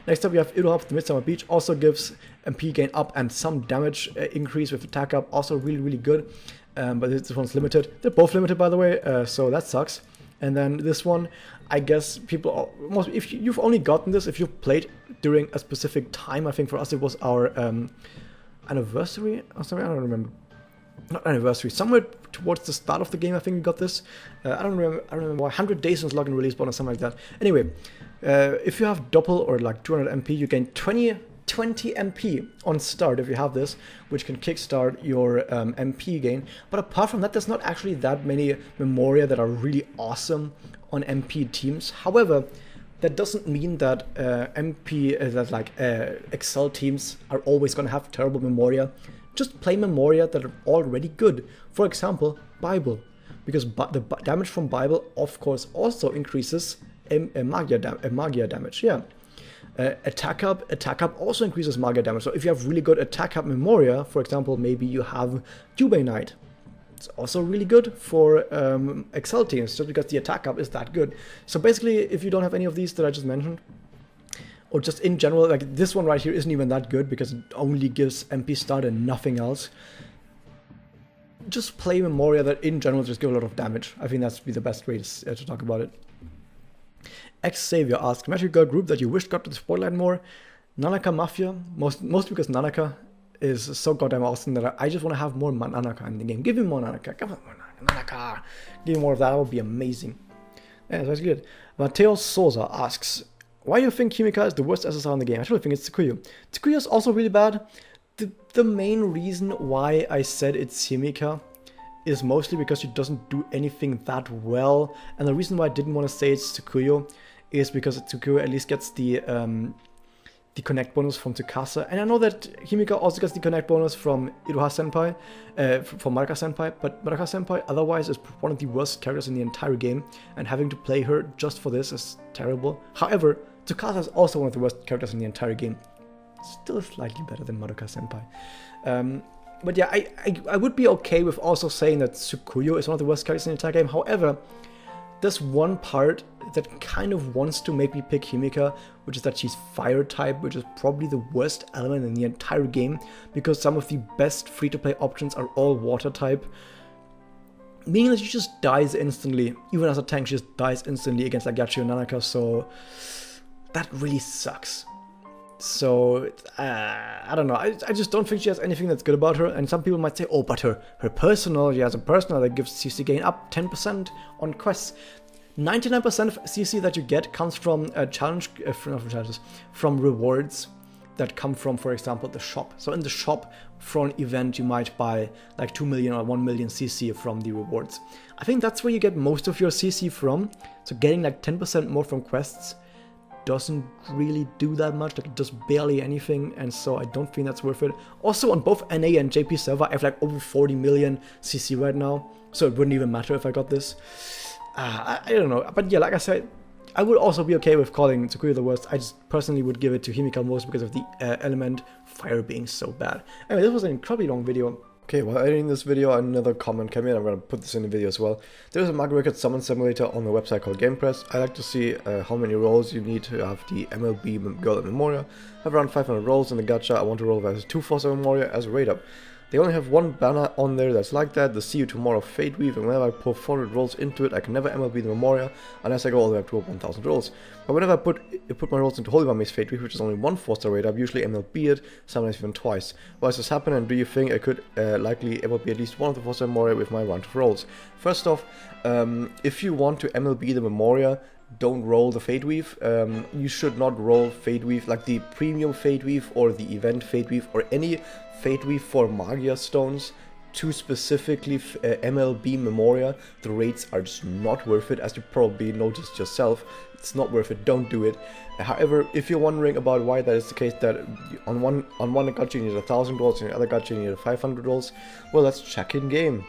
Next up, we have Iroha of the Midsummer Beach. Also gives MP gain up and some damage increase with attack up. Also really good. But this one's limited. They're both limited, by the way, so that sucks. And then this one, I guess people if you've only gotten this if you've played during a specific time. I think for us it was our anniversary or something. I don't remember. Not anniversary. Somewhere towards the start of the game, I think we got this. I don't remember. 100 days since login release bonus, something like that. Anyway, if you have double or like 200 MP, you gain 20 MP on start if you have this, which can kickstart your MP gain. But apart from that, there's not actually that many Memoria that are really awesome on MP teams. However, that doesn't mean that XL teams are always going to have terrible Memoria. Just play Memoria that are already good. For example, Bible, because the damage from Bible, of course, also increases Magia damage. Yeah. Attack up also increases Magia damage. So if you have really good attack up Memoria, for example, maybe you have Jubei Knight. It's also really good for XL teams, just because the attack up is that good. So basically, if you don't have any of these that I just mentioned, or just in general, like this one right here isn't even that good because it only gives MP start and nothing else. Just play Memoria that in general just give a lot of damage. I think that's be the best way to talk about it. Xavier asks, Magic Girl group that you wished got to the spotlight more? Nanaka Mafia, mostly because Nanaka is so goddamn awesome that I just want to have more Nanaka in the game. Give me more Nanaka. Come on, Nanaka. Give me more of that. That would be amazing. Yeah, that's good. Mateo Souza asks, why do you think Himika is the worst SSR in the game? I actually think it's Tsukuyo. Tsukuyo is also really bad. The main reason why I said it's Himika is mostly because she doesn't do anything that well. And the reason why I didn't want to say it's Tsukuyo is because Tsukuyo at least gets the connect bonus from Tsukasa. And I know that Himika also gets the connect bonus from Iroha Senpai, from Maraka Senpai, but Maraka Senpai otherwise is one of the worst characters in the entire game, and having to play her just for this is terrible. However, Tsukasa is also one of the worst characters in the entire game. Still slightly better than Madoka Senpai. But yeah, I would be okay with also saying that Tsukuyo is one of the worst characters in the entire game. However, there's one part that kind of wants to make me pick Himika, which is that she's fire type, which is probably the worst element in the entire game, because some of the best free-to-play options are all water type. Meaning that she just dies instantly. Even as a tank, she just dies instantly against Iriachi and Nanaka, so that really sucks. So, I don't know, I just don't think she has anything that's good about her, and some people might say, oh, but her personal, she has a personal that gives CC gain up 10% on quests. 99% of CC that you get comes from from rewards that come from, for example, the shop. So in the shop, for an event, you might buy like 2 million or 1 million CC from the rewards. I think that's where you get most of your CC from, so getting like 10% more from quests doesn't really do that much, like just barely anything, and so I don't think that's worth it. Also on both NA and JP server, I have like over 40 million CC right now, so it wouldn't even matter if I got this. I don't know, but yeah, like I said, I would also be okay with calling Tsukuyo the worst. I just personally would give it to Himika most because of the element fire being so bad. Anyway, this was an incredibly long video. Okay, while editing this video, another comment came in. I'm going to put this in the video as well. There's a Mag Record Summon Simulator on the website called GamePress. I like to see how many rolls you need to have the MLB Girl at Memoria. I have around 500 rolls in the gacha. I want to roll versus 2 Forza Memoria as a raid up. They only have one banner on there that's like that, the See You Tomorrow Fate Weave, and whenever I put 400 rolls into it, I can never MLB the Memoria unless I go all the way up to 1000 rolls. But whenever I put my rolls into Holy Mami's Fate Weave, which is only one 4-star raid, I usually MLB it, sometimes even twice. Why does this happen, and do you think I could likely MLB at least one of the 4-star Memoria with my round of rolls? First off, if you want to MLB the Memoria, don't roll the Fate Weave. You should not roll Fate Weave, like the premium Fate Weave or the event Fate Weave or any Fate Weave for Magia stones too specifically MLB Memoria, the rates are just not worth it, as you probably noticed yourself. It's not worth it, don't do it. However, if you're wondering about why that is the case, that on one gacha you need 1,000 rolls, and the other gacha you need 500 rolls, well, let's check in game.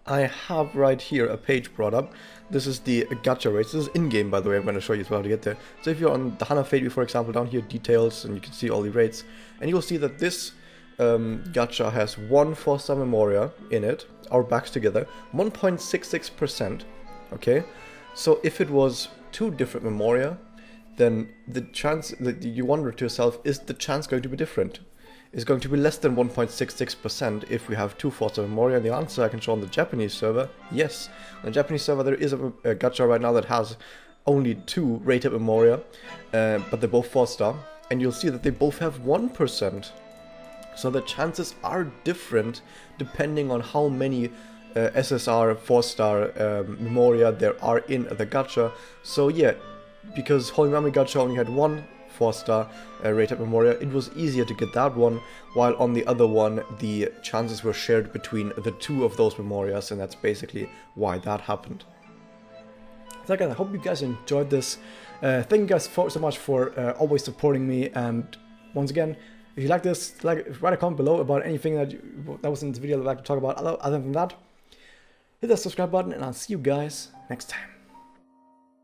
I have right here a page brought up. This is the gacha rates. This is in-game, by the way. I'm going to show you as well to get there. So if you're on the Hana Fate, for example, down here, details, and you can see all the rates, and you'll see that this gacha has 1 4-star Memoria in it, our backs together, 1.66%, okay? So if it was 2 different Memoria, then the chance that you wonder to yourself, is the chance going to be different? Is going to be less than 1.66% if we have 2 4-star Memoria? And the answer I can show on the Japanese server, yes. On the Japanese server there is a gacha right now that has only 2 rated Memoria, but they're both 4-star, and you'll see that they both have 1%. So the chances are different depending on how many SSR 4-star Memoria there are in the gacha. So yeah, because Hoimami gacha only had 1 4-star rated Memoria, it was easier to get that one, while on the other one the chances were shared between the 2 of those Memorias, and that's basically why that happened. So again, I hope you guys enjoyed this. Thank you guys so much for always supporting me, and once again, if you like this, write a comment below about anything that was in this video that I'd like to talk about. Other than that, hit that subscribe button, and I'll see you guys next time.